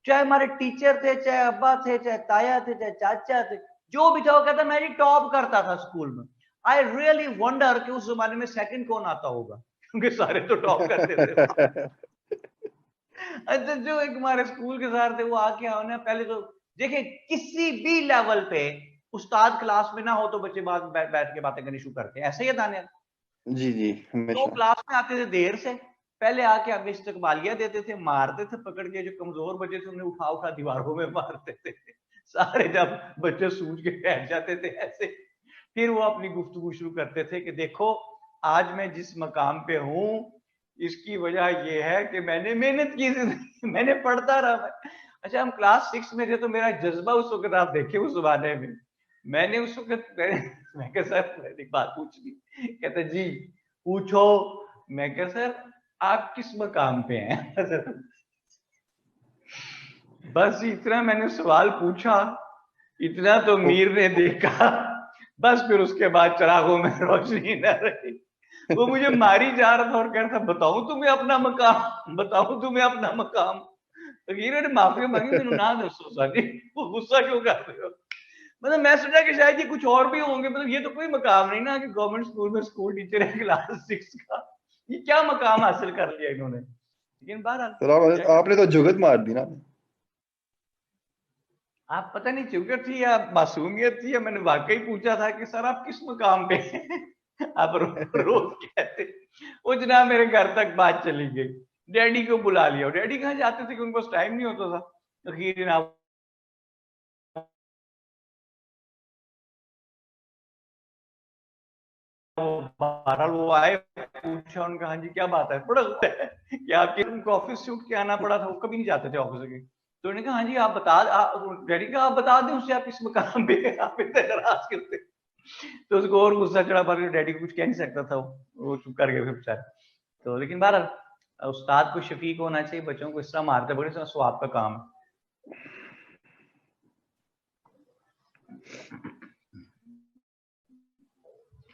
चाहे हमारे टीचर थे, चाहे अब्बा थे, चाहे ताया थे, चाहे चाचा थे, जो भी था वो कहता मैं टॉप करता था स्कूल में। आई रियली वंडर कि उस जमाने में सेकंड कौन आता होगा, क्योंकि सारे तो टॉप करते थे। अच्छा जो एक हमारे स्कूल के सर थे वो आके आने पहले तो देखिए किसी भी लेवल पे उस्ताद क्लास में ना हो तो बच्चे बाद बैठ के बातें करनी शुरू करते हैं, ऐसे ही है दानियल। जी तो हमेशा। क्लास में आते थे देर से, पहले आके हमें इस्तकबालिया देते थे, मारते थे पकड़ के, जो कमजोर बच्चे थे उन्हें उठा उठा दीवारों में मारते थे सारे जब बच्चे सूझ के बैठ जाते थे ऐसे, फिर वो अपनी गुफ्तगू शुरू करते थे कि देखो आज मैं जिस मकाम पे हूँ इसकी वजह ये है कि मैंने मेहनत की थी, मैंने पढ़ता रहा। अच्छा हम क्लास 6 में थे तो मेरा जज्बा उस वक्त आप देखे उस जमाने में, मैंने उस वक्त मैं कहा सर मैंने एक बात पूछनी, कहते जी पूछो, मैं कहा सर आप किस मकाम पे हैं बस इतना मैंने सवाल पूछा, इतना तो मीर ने देखा, बस फिर उसके बाद चरागों में रोशनी न रही, वो मुझे मारी जा रहा था और कह रहा था बताऊं तुम्हें अपना मकाम, बताऊं तुम्हें अपना मकाम। तो हीरो ने माफी मांगी, मैंने ना दसो साजी, वो गुस्सा क्यों कर रहे हो, मतलब मैं सोचा कि शायद ये कुछ और भी होंगे, मतलब ये तो कोई मकाम नहीं ना कि गवर्नमेंट स्कूल में स्कूल टीचर है क्लास 6 का, ये क्या मकाम हासिल कर लिया इन्होंने। लेकिन बहरहाल आपने तो जुगत मार दी ना। आप पता नहीं चुगत थी या मासूमियत थी या मैंने वाकई पूछा था कि सर आप किस मकाम पे हैं आप रोज कहते, वो जनाब मेरे घर तक बात चली गई, डैडी को बुला लिया, डैडी कहाँ जाते थे कि उनके पास टाइम नहीं होता था, आखिर जनाब बहरहाल वो आए, पूछा उनका हाँ जी क्या बात है, बड़ा है कि आपके उनको ऑफिस से उठ के आना पड़ा था, वो कभी नहीं जाते थे ऑफिस के, तो उन्होंने कहा हाँ जी आप बता, डैडी का आप बता दें उससे आप किस मकाम पे आप इतने नाराज करते, तो उसको और गुस्सा चढ़ा, पर डैडी को कुछ कह नहीं सकता था, वो चुप कर गए फिर बेचारे। तो लेकिन बहरहाल उस्ताद को शफीक होना चाहिए, बच्चों को इस तरह मारते बड़े स्वाब का काम है।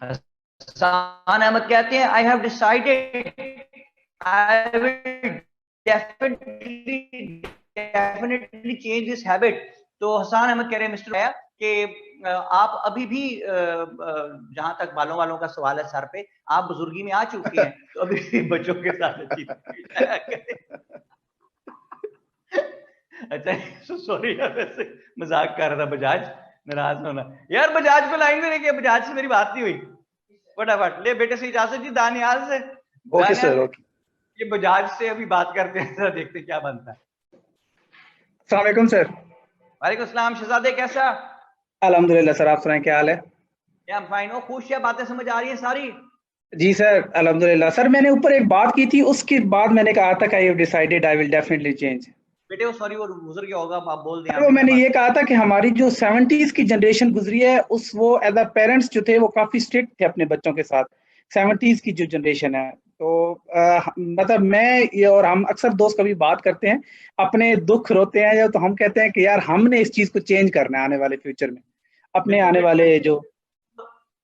हसन अहमद कहते हैं I have decided I will definitely change this habit. तो हसन अहमद कह रहे हैं मिस्टर कि आप अभी भी जहां तक बालों वालों का सवाल है सर पे, आप बुजुर्गी में आ चुके हैं तो अभी भी बच्चों के साथ अच्छी अच्छा सॉरी यार वैसे मजाक कर रहा था, बजाज नाराज होना यार, बजाज को लाइन में लेके, बजाज से मेरी बात नहीं हुई, फटाफट ले बेटे से इजाजत जी दानियाल से, ओके सर ओके। ये बजाज से अभी बात करते हैं, जरा देखते हैं क्या बनता है। अस्सलाम वालेकुम सर। वालेकुम सलाम शहजादे, कैसा? अल्हम्दुलिल्लाह सर, आप सुनाएं क्या हाल है? क्या फाइन हो, खुश है, बातें समझ आ रही है सारी? जी सर अल्हम्दुलिल्लाह सर, मैंने ऊपर एक बात की थी, उसके बाद मैंने कहा था कि I have decided I will definitely change. बेटे वो सॉरी वो गुजर गया होगा, आप बोल दें। वो मैंने ये कहा था कि हमारी जो 70s की जनरेशन गुजरी है उस वो एज अ पेरेंट्स जो थे वो काफी स्ट्रिक्ट थे अपने बच्चों के साथ। 70s की जो जनरेशन है तो मतलब मैं ये और हम अक्सर दोस्त कभी बात करते हैं, अपने दुख रोते हैं तो हम कहते हैं कि यार हमने इस चीज को चेंज करना है आने वाले फ्यूचर में, अपने आने वाले जो।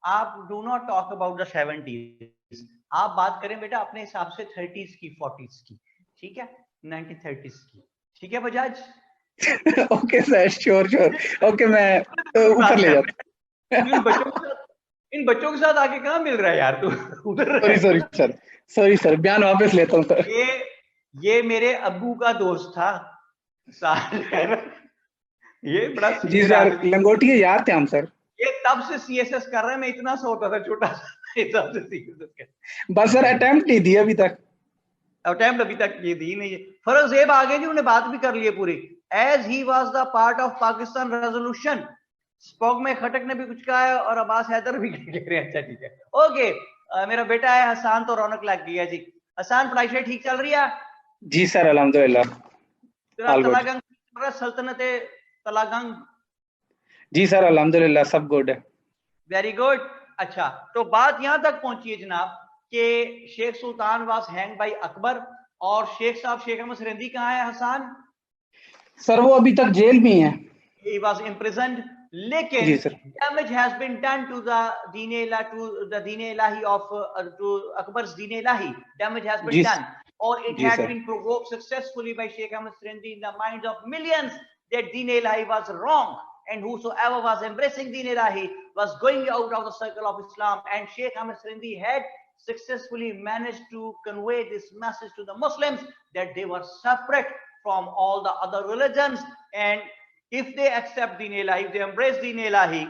आप do not talk about the 70s, आप बात करें बेटा अपने हिसाब से 30s की 40s की, ठीक है, 1930s की, ठीक है Bajaj, okay sir, sure sure, okay मैं ऊपर ले जाता इन बच्चों के साथ आके कहाँ मिल रहा है यार तू उधर। सॉरी सर, बयान वापस लेता हूँ सर। ये मेरे अब्बू का दोस्त था ये बड़ा जी सीनियर सर, आदमी। लंगोटिया यार थे हम सर। ये तब से सीएसएस कर रहा है, मैं इतना सा होता था छोटा सा तब से सीएसएस कर। बस सर अटेम्प्ट नहीं दिया अभी तक। अटेम्प्ट अभी तक ये दी नहीं है। फरोजेब आगे जी, उन्हें बात भी कर लिए पूरी। As he was the part of Pakistan resolution, स्पॉक में खटक ने भी कुछ कहा है और अब्बास हैदर भी कह रहे हैं। अच्छा ठीक है, ओके। मेरा बेटा है हसान, तो रौनक लग गई है जी। हसान, पढ़ाई से ठीक चल रही है? जी सर अल्हम्दुलिल्लाह। तेरा सल्तनत तलागंग? जी सर अल्हम्दुलिल्लाह सब गुड है। Very good. अच्छा, तो बात यहां तक पहुंची है जनाब कि Sheikh Sultan was hang bye Akbar, और शेख साहब शेख अहमद सरिंदी कहाँ है हसान? सर वो अभी तक जेल में है। He was imprisoned, लेकिन जी sir. damage has been done to the Deen Ilahi of to Akbar's Deen Ilahi. Damage has been done, or it had been provoked successfully by Sheikh Ahmad Sirindi in the minds of millions that Deen Ilahi was wrong, and whosoever was embracing Deen Ilahi was going out of the circle of Islam. And Sheikh Ahmad Sirindi had successfully managed to convey this message to the Muslims that they were separate from all the other religions, and if they accept Deen Ilahi, if they embrace Deen Ilahi,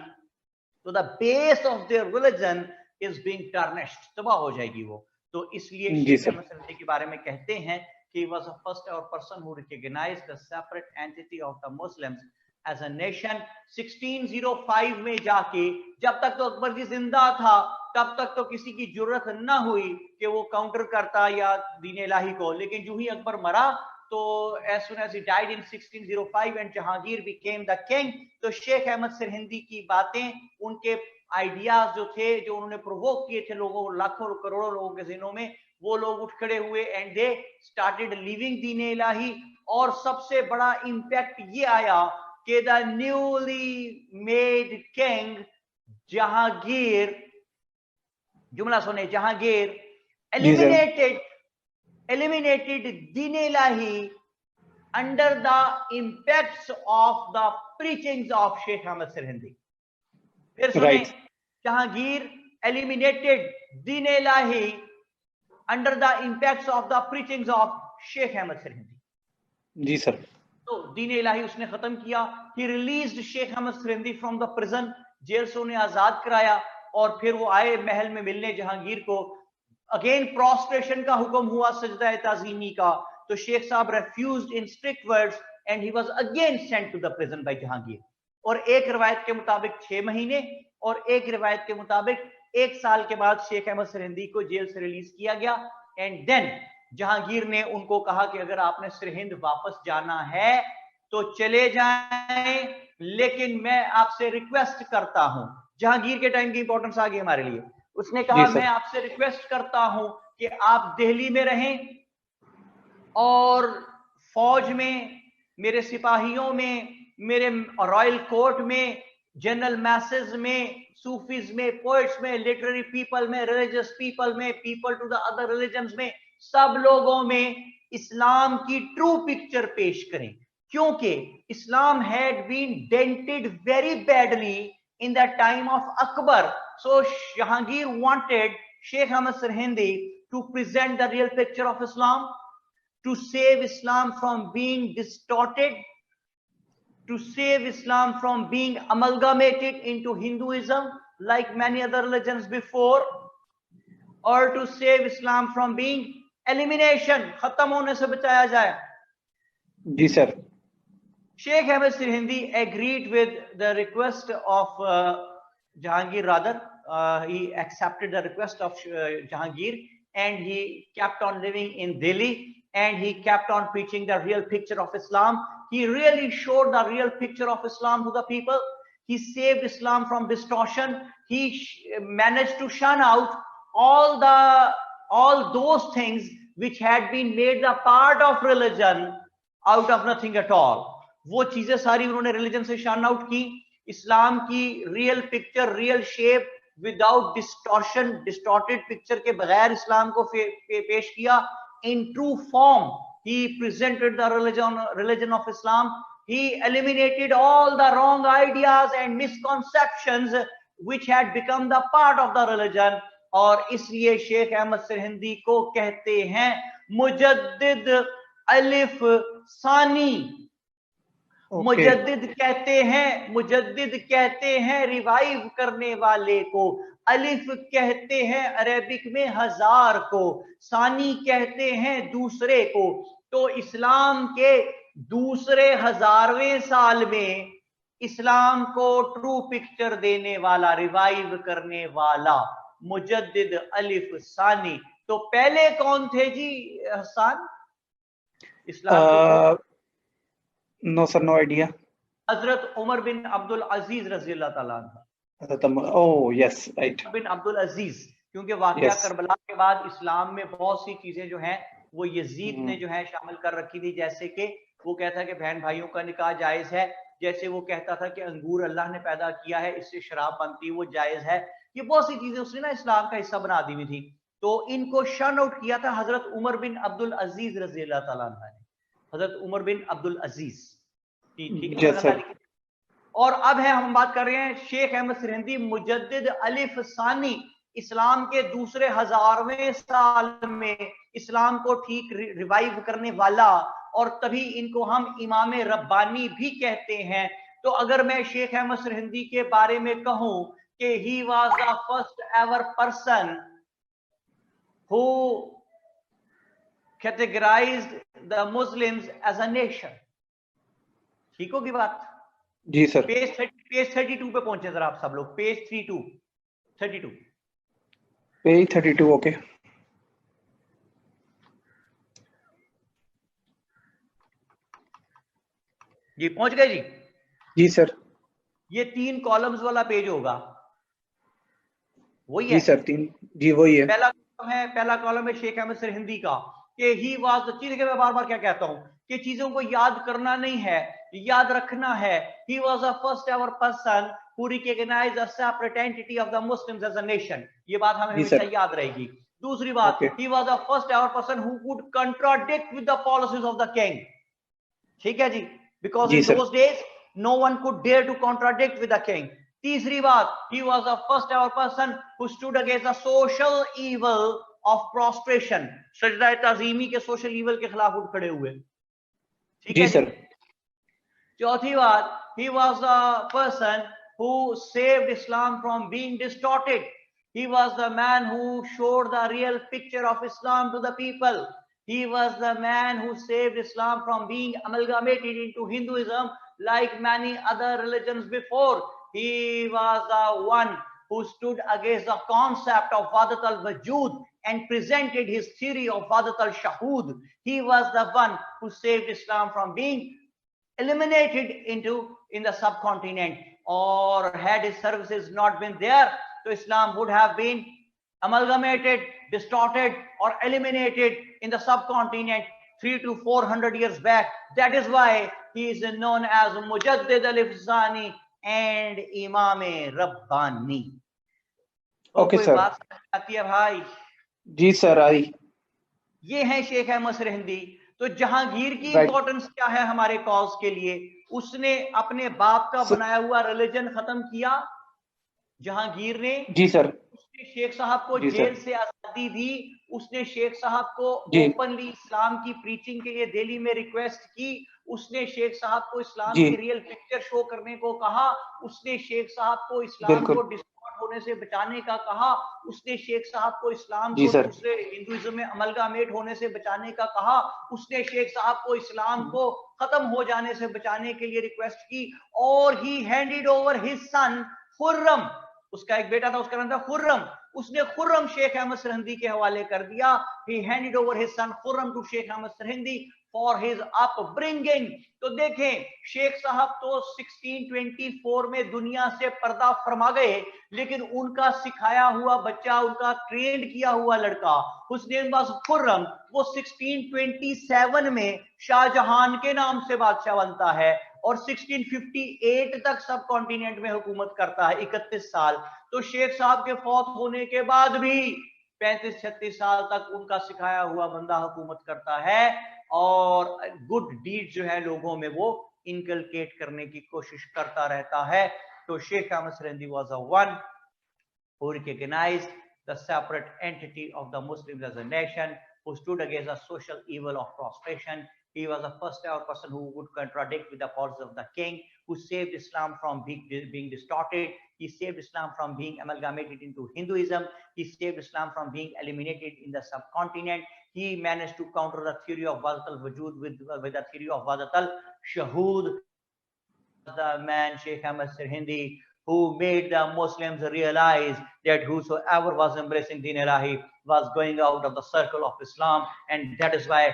so the base of their religion is being tarnished, तबाह हो जाएगी वो। तो इसलिए शेख अहमद सरिंदी के बारे में कहते हैं कि he was the first ever person who recognized the separate entity of the Muslims as a nation। 1605 में जाके, जब तक तो अकबर जी जिंदा था तब तक तो किसी की जरूरत न हुई कि वो काउंटर करता या दीन इलाही को, लेकिन जो ही अकबर मरा तो as soon as he died in 1605 and Jahangir became the king, तो शेख अहमद सरहिंदी की बातें, उनके आइडियाज जो थे, जो उन्होंने प्रोवोक किए थे लोगों, लाखों करोड़ों लोगों के ज़हनों में, वो लोग उठ खड़े हुए एंड दे स्टार्टेड लिविंग दीन इलाही। और सबसे बड़ा इंपैक्ट ये आया कि the newly made king Jahangir, जुमला सुने, Jahangir eliminated Deen Ilahi under the impacts of the preachings of Sheikh Ahmad Sirhindi। फिर सुने, Jahangir eliminated Deen Ilahi under the impacts of the preachings of Sheikh Ahmad Sirhindi। जी sir. तो दीन इलाही उसने खत्म किया। He released Sheikh Ahmad Sirhindi from the prison, jail से उन्हें आजाद कराया, और फिर वो आए महल में मिलने जहांगीर को। अगेन प्रोस्ट्रेशन का हुक्म हुआ, सजदा ताज़ीमी का, तो शेख साहब refused in strict words and he was again sent to the prison by Jahangir. और एक रिवायत के मुताबिक 6 महीने और एक रिवायत के मुताबिक 1 साल के बाद शेख अहमद सरहिंदी को जेल से रिलीज किया गया। एंड देन जहांगीर ने उनको कहा कि अगर आपने सरहिंद वापस जाना है तो चले जाएं, लेकिन मैं आपसे रिक्वेस्ट करता हूं। जहांगीर के टाइम की इंपॉर्टेंस आ गई हमारे लिए। उसने कहा मैं आपसे रिक्वेस्ट करता हूं कि आप दिल्ली में रहें और फौज में, मेरे सिपाहियों में, मेरे रॉयल कोर्ट में, जनरल मैसेज में, सूफीज में, पोइट्स में, लिटरेरी पीपल में, रिलीजियस पीपल में, people to the other religions में, सब लोगों में इस्लाम की ट्रू पिक्चर पेश करें, क्योंकि Islam had been dented very badly in the time of Akbar. So Jahangir wanted Sheikh Ahmad Sirhindi to present the real picture of Islam, to save Islam from being distorted, to save Islam from being amalgamated into Hinduism like many other religions before, or to save Islam from being elimination, khatam hone se bachaya jaye। जी sir. Sheikh Ahmad Sirhindi agreed with the request of Jahangir, rather he accepted the request of Jahangir, and he kept on living in Delhi, and he kept on preaching the real picture of Islam. He really showed the real picture of Islam to the people. He saved Islam from distortion. He managed to shun out all those things which had been made a part of religion out of nothing at all। वो चीजें सारी उन्होंने religion से शान out की, इस्लाम की real picture, real shape, without distortion, distorted picture के बगैर इस्लाम को पेश किया। In true form he presented the religion of Islam he eliminated all the wrong ideas and misconceptions which had become the part of the religion, और इसलिए शेख अहमद सरहिंदी को कहते हैं मुजद्दिद अलिफ सानी। मुजद्दिद कहते हैं रिवाइव करने वाले को, अलिफ कहते हैं अरेबिक में हजार को, सानी कहते हैं दूसरे को। तो इस्लाम के दूसरे 1000वें साल में इस्लाम को ट्रू पिक्चर देने वाला, रिवाइव करने वाला मुजद्दिद अलिफ सानी। तो पहले कौन थे जी हसन इस्लाम? No sir, no idea. हजरत उमर बिन अब्दुल अजीज रजी अल्लाह ताला अन्हु। Oh yes, right, bin Abdul Aziz, क्योंकि वाकया करबला के बाद इस्लाम में बहुत सी चीजें जो हैं वो यजीद ने जो है शामिल कर रखी थी। जैसे कि वो कहता है कि बहन भाइयों का निकाह जायज है, जैसे वो कहता था कि अंगूर अल्लाह ने पैदा किया है, इससे शराब बनती है, वो जायज है। ये बहुत सी चीजें उसने ना इस्लाम का हिस्सा बना दी हुई थी। तो इनको शन आउट किया था हजरत उमर बिन अब्दुल अजीज रजी अल्लाह ताला अन्हु ने, हजरत उमर बिन अब्दुल अजीज, ठीक है। और अब है, हम बात कर रहे हैं शेख अहमद सरहिंदी मुजद्दिद अलिफ सानी, इस्लाम के दूसरे 1000वें साल में इस्लाम को ठीक रिवाइव करने वाला, और तभी इनको हम इमाम रब्बानी भी कहते हैं। तो अगर मैं शेख अहमद सरहिंदी के बारे में कहूं कि he was the first ever person who categorised the Muslims as a nation, ठीक होगी बात? जी सर। पेज 32 पे पहुंचे जरा आप सब लोग, पेज 32 पेज 32, ओके। जी पहुंच गए जी? जी सर। ये 3 कॉलम्स वाला पेज होगा, वही जी है सर, 3, जी वही है। पहला कॉलम है शेख अहमद सरहिंदी का कि ही वाज, चीज के मैं बार बार क्या कहता हूं कि चीजों को याद करना नहीं है, याद रखना है। He was the first ever person who recognised the separate entity of the Muslims as a nation. ये बात हमें हमेशा याद रहेगी। दूसरी बात, he was the first ever person who could contradict with the policies of the king, ठीक है जी, because in those days no one could dare to contradict with the king. तीसरी बात, he was the first ever person who stood against the social evil of prostration, सजदा ताज़ीमी के social evil के खिलाफ उठ खड़े हुए, ठीक है सर। चौथी बात, he was the person who saved Islam from being distorted. He was the man who showed the real picture of Islam to the people. He was the man who saved Islam from being amalgamated into Hinduism like many other religions before. He was the one who stood against the concept of Wadat al-Wujud and presented his theory of Wadat al-Shahud. He was the one who saved Islam from being eliminated in the subcontinent. Or had his services not been there, so Islam would have been amalgamated, distorted, or eliminated in the subcontinent 300 to 400 years back. That is why he is known as Mujaddid al-Ifzani and Imam Rabbani. Okay sir. बात आती है भाई? जी sir, आई। ये है शेख अहमद सरहिंदी। तो जहांगीर की importance क्या है हमारे कॉज के लिए? उसने अपने बाप का बनाया हुआ रिलीजन खत्म किया जहांगीर ने। जी सर। उसने शेख साहब को जेल से आजादी दी। उसने शेख साहब को ओपनली इस्लाम की प्रीचिंग के लिए दिल्ली में रिक्वेस्ट की। उसने शेख साहब को इस्लाम की रियल पिक्चर शो करने को कहा। उसने शेख साहब को इस्लाम को डिस्टॉर्ट होने से बचाने का कहा। उसने शेख साहब को इस्लाम को दूसरे हिंदुइज्म में अमलगामेट होने से बचाने का कहा। उसने शेख साहब को इस्लाम को खत्म हो जाने से बचाने के लिए रिक्वेस्ट की। और ही handed over his son Khurram, उसका एक बेटा था, उसका नाम था खुर्रम। उसने खुर्रम शेख अहमद सरहिंदी के हवाले कर दिया। He handed over his son Khurram to Sheikh Ahmad Sirhindi for his upbringing. तो देखें, शेख साहब तो 1624 में दुनिया से पर्दा फरमा गए, लेकिन उनका सिखाया हुआ बच्चा, उनका ट्रेंड किया हुआ लड़का हुसैन बाज खुर्रम, वो 1627 में शाहजहां के नाम से बादशाह बनता है और 1658 तक सब कॉन्टिनेंट में हुकूमत करता है, 31 साल। तो शेख साहब के फौत होने के बाद भी 35-36 साल तक उनका सिखाया हुआ बंदा हुकूमत करता है और गुड डीड जो है लोगों में वो इनकलकेट करने की कोशिश करता रहता है। तो Sheikh Ahmad Sirhindi was a one who recognized the separate entity of the Muslims as a nation, who stood against the social evil of prostration. He was the first ever person who would contradict with the policies of the king, who saved Islam from being distorted. He saved Islam from being amalgamated into Hinduism. He saved Islam from being eliminated in the subcontinent. He managed to counter the theory of Wadat al-Wujud with the theory of Wadat al-Shahud. The man Sheikh Ahmad Sirhindi, who made the Muslims realize that whosoever was embracing Deen Ilahi was going out of the circle of Islam, and that is why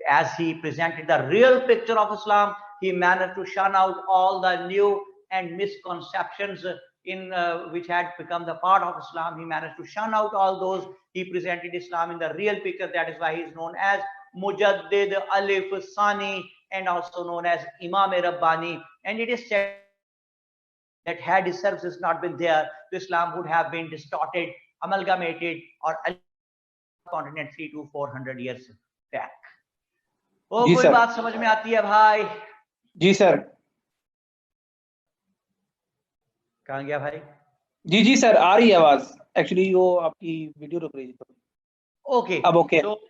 as he presented the real picture of Islam, he managed to shun out all the new and misconceptions which had become the part of Islam. He managed to shun out all those. He presented Islam in the real picture. That is why he is known as Mujaddid Alif Sani, and also known as Imam Rabbani. And it is said that had his services not been there, Islam would have been distorted, amalgamated, or continent 300 to 400 years back. ओ कोई बात समझ में आती है भाई? जी sir. कहाँ गया भाई? जी जी सर, आ रही है आवाज। एक्चुअली वो आपकी वीडियो रुक रही थी। ओके, अब ओके। तो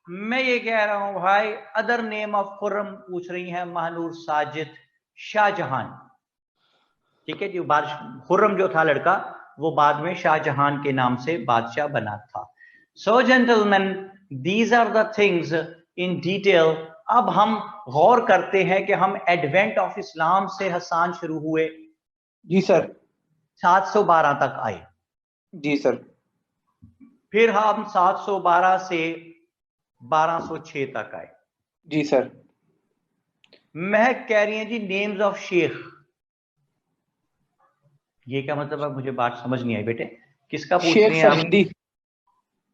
मैं ये कह रहा हूँ भाई, अदर नेम ऑफ खुर्रम पूछ रही है महानूर साजिद शाहजहां। ठीक है जी, खुर्रम जो था लड़का वो बाद में शाहजहां के नाम से बादशाह बना था। So gentleman, these are the things in detail. अब हम गौर करते हैं कि हम एडवेंट ऑफ इस्लाम से हसान शुरू हुए। जी सर। 712 तक आए। जी सर। फिर हम 712 से 1206 तक आए। जी सर। महक कह रही है जी नेम्स ऑफ शेख। ये क्या मतलब है? मुझे बात समझ नहीं आई बेटे, किसका पूछ रही हैं आप?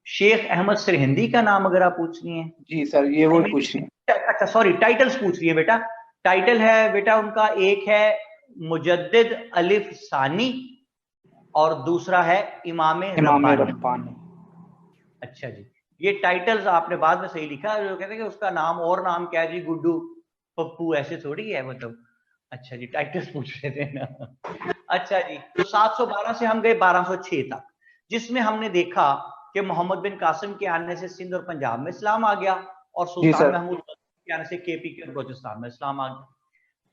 शेख अहमद सरहिंदी का नाम अगर आप पूछ रही हैं। जी सर, ये वो पूछ रही हैं। अच्छा सॉरी, टाइटल्स पूछ रही है बेटा। टाइटल है बेटा उनका, एक है मुजद्दिद अलिफ सानी और दूसरा है इमाम रब्बानी। अच्छा जी, ये टाइटल्स आपने बाद में सही लिखा। जो कहते हैं कि उसका नाम और नाम क्या है जी, गुड्डू पप्पू, ऐसे थोड़ी है मतलब। अच्छा जी, टाइटल्स पूछ रहे थे ना। अच्छा जी, तो 712 से हम गए 1206 तक, जिसमें हमने देखा कि मोहम्मद बिन कासिम के आने से सिंध और पंजाब में इस्लाम आ गया, और सुल्तान महमूद के आने से केपी के और बलूचिस्तान में इस्लाम आ गया।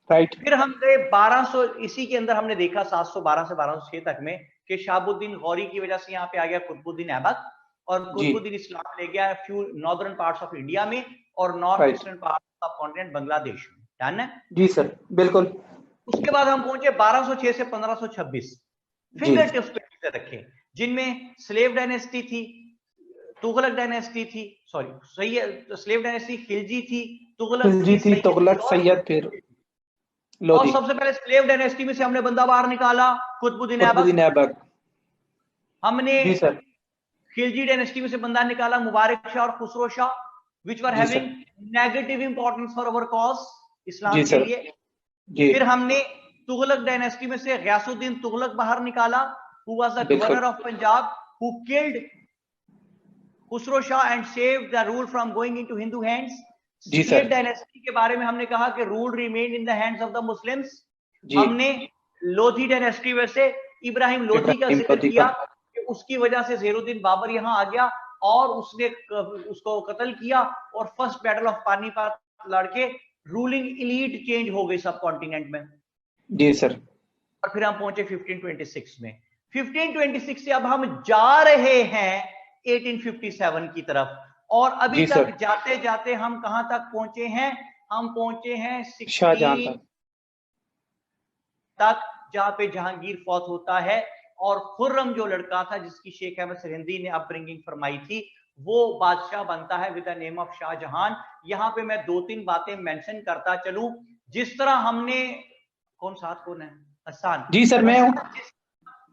राइट। फिर हम गए 1200, इसी के अंदर हमने देखा 712 से 1206 तक में कि शहाबुद्दीन गौरी की वजह से यहाँ पे आ गया कुतुबुद्दीन ऐबक, और कुतुबुद्दीन इस्लाम ले गया few northern parts of India में और north eastern parts of continent Bangladesh में। डन है जी सर, बिल्कुल। उसके बाद हम पहुंचे 1206 से 1526। फिंगर टिप्स पे चीजें रखे, जिनमें स्लेव डायनेस्टी थी, तुगलक डायनेस्टी थी, सॉरी सही है, स्लेव डायनेस्टी खिलजी थी, तुगलक सैयद, फिर और सबसे पहले स्लेव डायनेस्टी में से हमने बंदा बाहर निकाला, कुतुबुद्दीन ऐबक। हमने खिलजी डायनेस्टी में से बंदा निकाला मुबारक शाह और Khusro Shah, which were having negative importance for our cause, Islam के लिए। फिर हमने तुगलक डायनेस्टी में से गयासुद्दीन तुगलक बाहर निकाला, who was the governor of Punjab, who killed Khusro Shah and saved the rule from going into Hindu hands। Slave dynasty के बारे में हमने कहा कि rule remain in the hands of the Muslims. हमने लोधी डायनेस्टी में से इब्राहिम लोधी का जिक्र किया कि उसकी वजह से ज़हीरुद्दीन बाबर यहाँ आ गया और उसने उसको कत्ल किया, और फर्स्ट बैटल ऑफ पानीपत लड़के रूलिंग इलीट चेंज हो गई सब कॉन्टिनेंट में। जी सर। और फिर हम पहुंचे 1526 में। 1526 से अब हम जा रहे हैं 1857 की तरफ, और अभी तक जाते जाते हम कहां तक पहुंचे हैं? हम पहुंचे हैं 16 तक, जहां पे जहांगीर फौत होता है, और खुर्रम जो लड़का था जिसकी शेख अहमद सरहिंदी ने अपब्रिंगिंग फरमाई थी, वो बादशाह बनता है with the name of Shahjahan. यहाँ पे मैं 2-3 बातें मेंशन करता चलूं। जिस तरह हमने, कौन है हसन? जी सर, मैं हूं।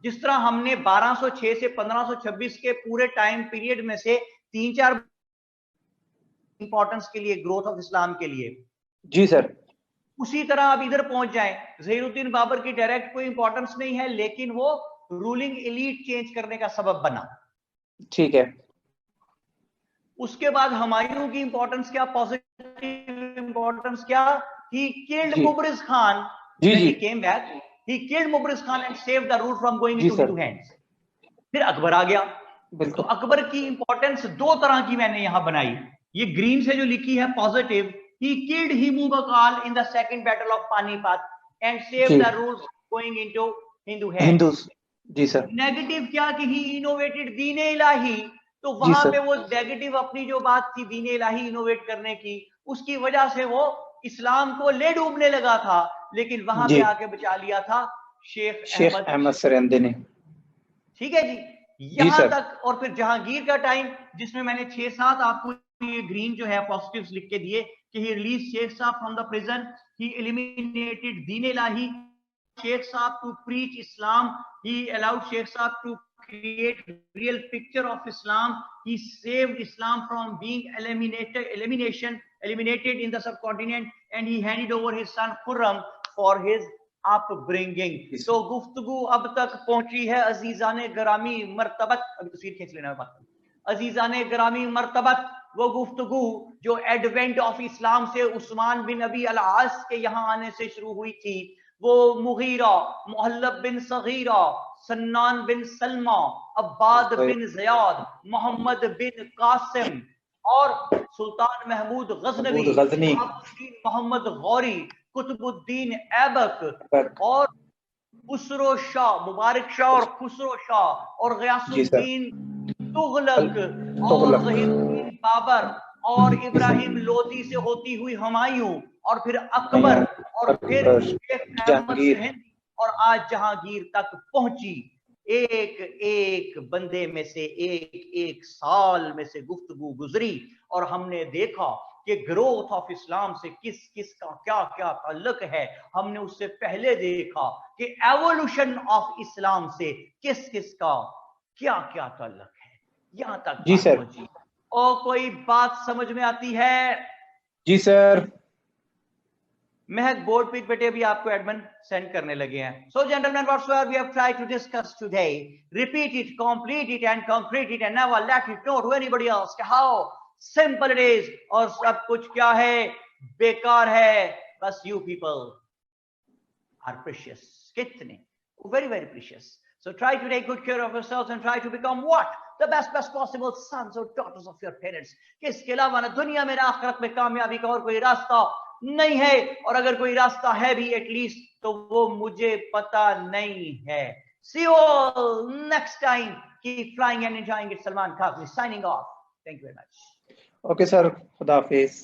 जिस तरह हमने 1206 से 1526 के पूरे टाइम पीरियड में से 3-4 इंपॉर्टेंस के लिए, ग्रोथ ऑफ इस्लाम के लिए, जी सर, उसी तरह आप इधर पहुंच जाएं। ज़हीरुद्दीन बाबर की डायरेक्ट कोई इंपॉर्टेंस नहीं है, लेकिन वो रूलिंग एलीट चेंज करने का सबब बना। ठीक है। उसके बाद हुमायूं की इंपॉर्टेंस क्या, पॉजिटिव इंपॉर्टेंस क्या, he killed जी Mubriz Khan जी when जी he came back. He killed Mubriz Khan and saved the rule from going जी into सर, Hindu hands. फिर अकबर आ गया, तो बिल्कुल अकबर की इंपॉर्टेंस दो तरह की मैंने यहां बनाई। ये ग्रीन से जो लिखी है positive, he killed Himu Bakal in the second battle of Panipat and saved जी the rules going into Hindu hands. Hindus जी सर नेगेटिव क्या कि ही इनोवेटेड दीन इलाही, तो जी वहां सर पे वो नेगेटिव अपनी जो बात थी दीन इलाही इनोवेट करने की, उसकी वजह से वो इस्लाम को ले डूबने लगा था, लेकिन वहां पे जी आके बचा लिया था शेख शेख अहमद। अहमद सरेंदे ने ठीक है जी, जी यहां सर तक। और फिर जहांगीर का टाइम, जिसमें मैंने 6-7 आपको ये ग्रीन जो है पॉजिटिव्स लिख के दिए कि ही रिलीज शेख साहब from the prison, he eliminated Deen Ilahi, Sheikh Saab to preach Islam, he allowed Sheikh Saab to create real picture of Islam, he saved Islam from being eliminated in the subcontinent, and he handed over his son Khurram for his upbringing. तो गुफ्तगू अब तक पहुंची है अजीजाने गरामी मर्तबत, अभी तस्वीर खींच लेना बात, अजीजाने गरामी मर्तबत, वो गुफ्तगू जो एडवेंट ऑफ इस्लाम से उस्मान बिन अबी अल आस के यहाँ आने से शुरू हुई थी, वो मुगीरा, मुहल्लब बिन सगीरा, सन्नान बिन सलमा, अब्बाद बिन ज़ियाद, मोहम्मद बिन कासिम और सुल्तान महमूद गजनवी, गजनी, मोहम्मद गौरी, कुतुबुद्दीन ऐबक और खुसरो शाह, मुबारक शाह और खुसरो शाह और गयासुद्दीन तुगलक और ज़हीरुद्दीन बाबर और इब्राहिम लोदी से होती हुई हुमायूं और फिर अकबर और फिर शेख अहमद हिंद और आज जहांगीर तक पहुंची। एक एक बंदे में से एक साल में से गुफ्तगू गुजरी और हमने देखा कि ग्रोथ ऑफ इस्लाम से किस किस का क्या क्या ताल्लुक है। हमने उससे पहले देखा कि एवोल्यूशन ऑफ इस्लाम से किस किस का क्या क्या ताल्लुक है। यहाँ तक जी सर। पहुंची। और कोई बात समझ में आती है? जी सर। महक बोर्ड पे बेटे अभी आपको एडमिन सेंड करने लगे हैं। So gentleman, whatsoever we have tried to discuss today, repeat it, complete it and concrete it and never let it know to anybody else how simple it is. और सब कुछ क्या है? बेकार है। बस यू पीपल आर प्रीशियस। कितने? Very very precious. So try to take good care of yourselves and try to become what? The best possible sons or daughters of your parents. कि इसके अलावा ना दुनिया में ना आखिरत में कामयाबी का और कोई रास्ता नहीं है, और अगर कोई रास्ता है भी एटलीस्ट तो वो मुझे पता नहीं है। See you all next time. Keep flying and enjoying it. Salman Khan signing off. Thank you very much. Okay sir, खुदा हाफिज।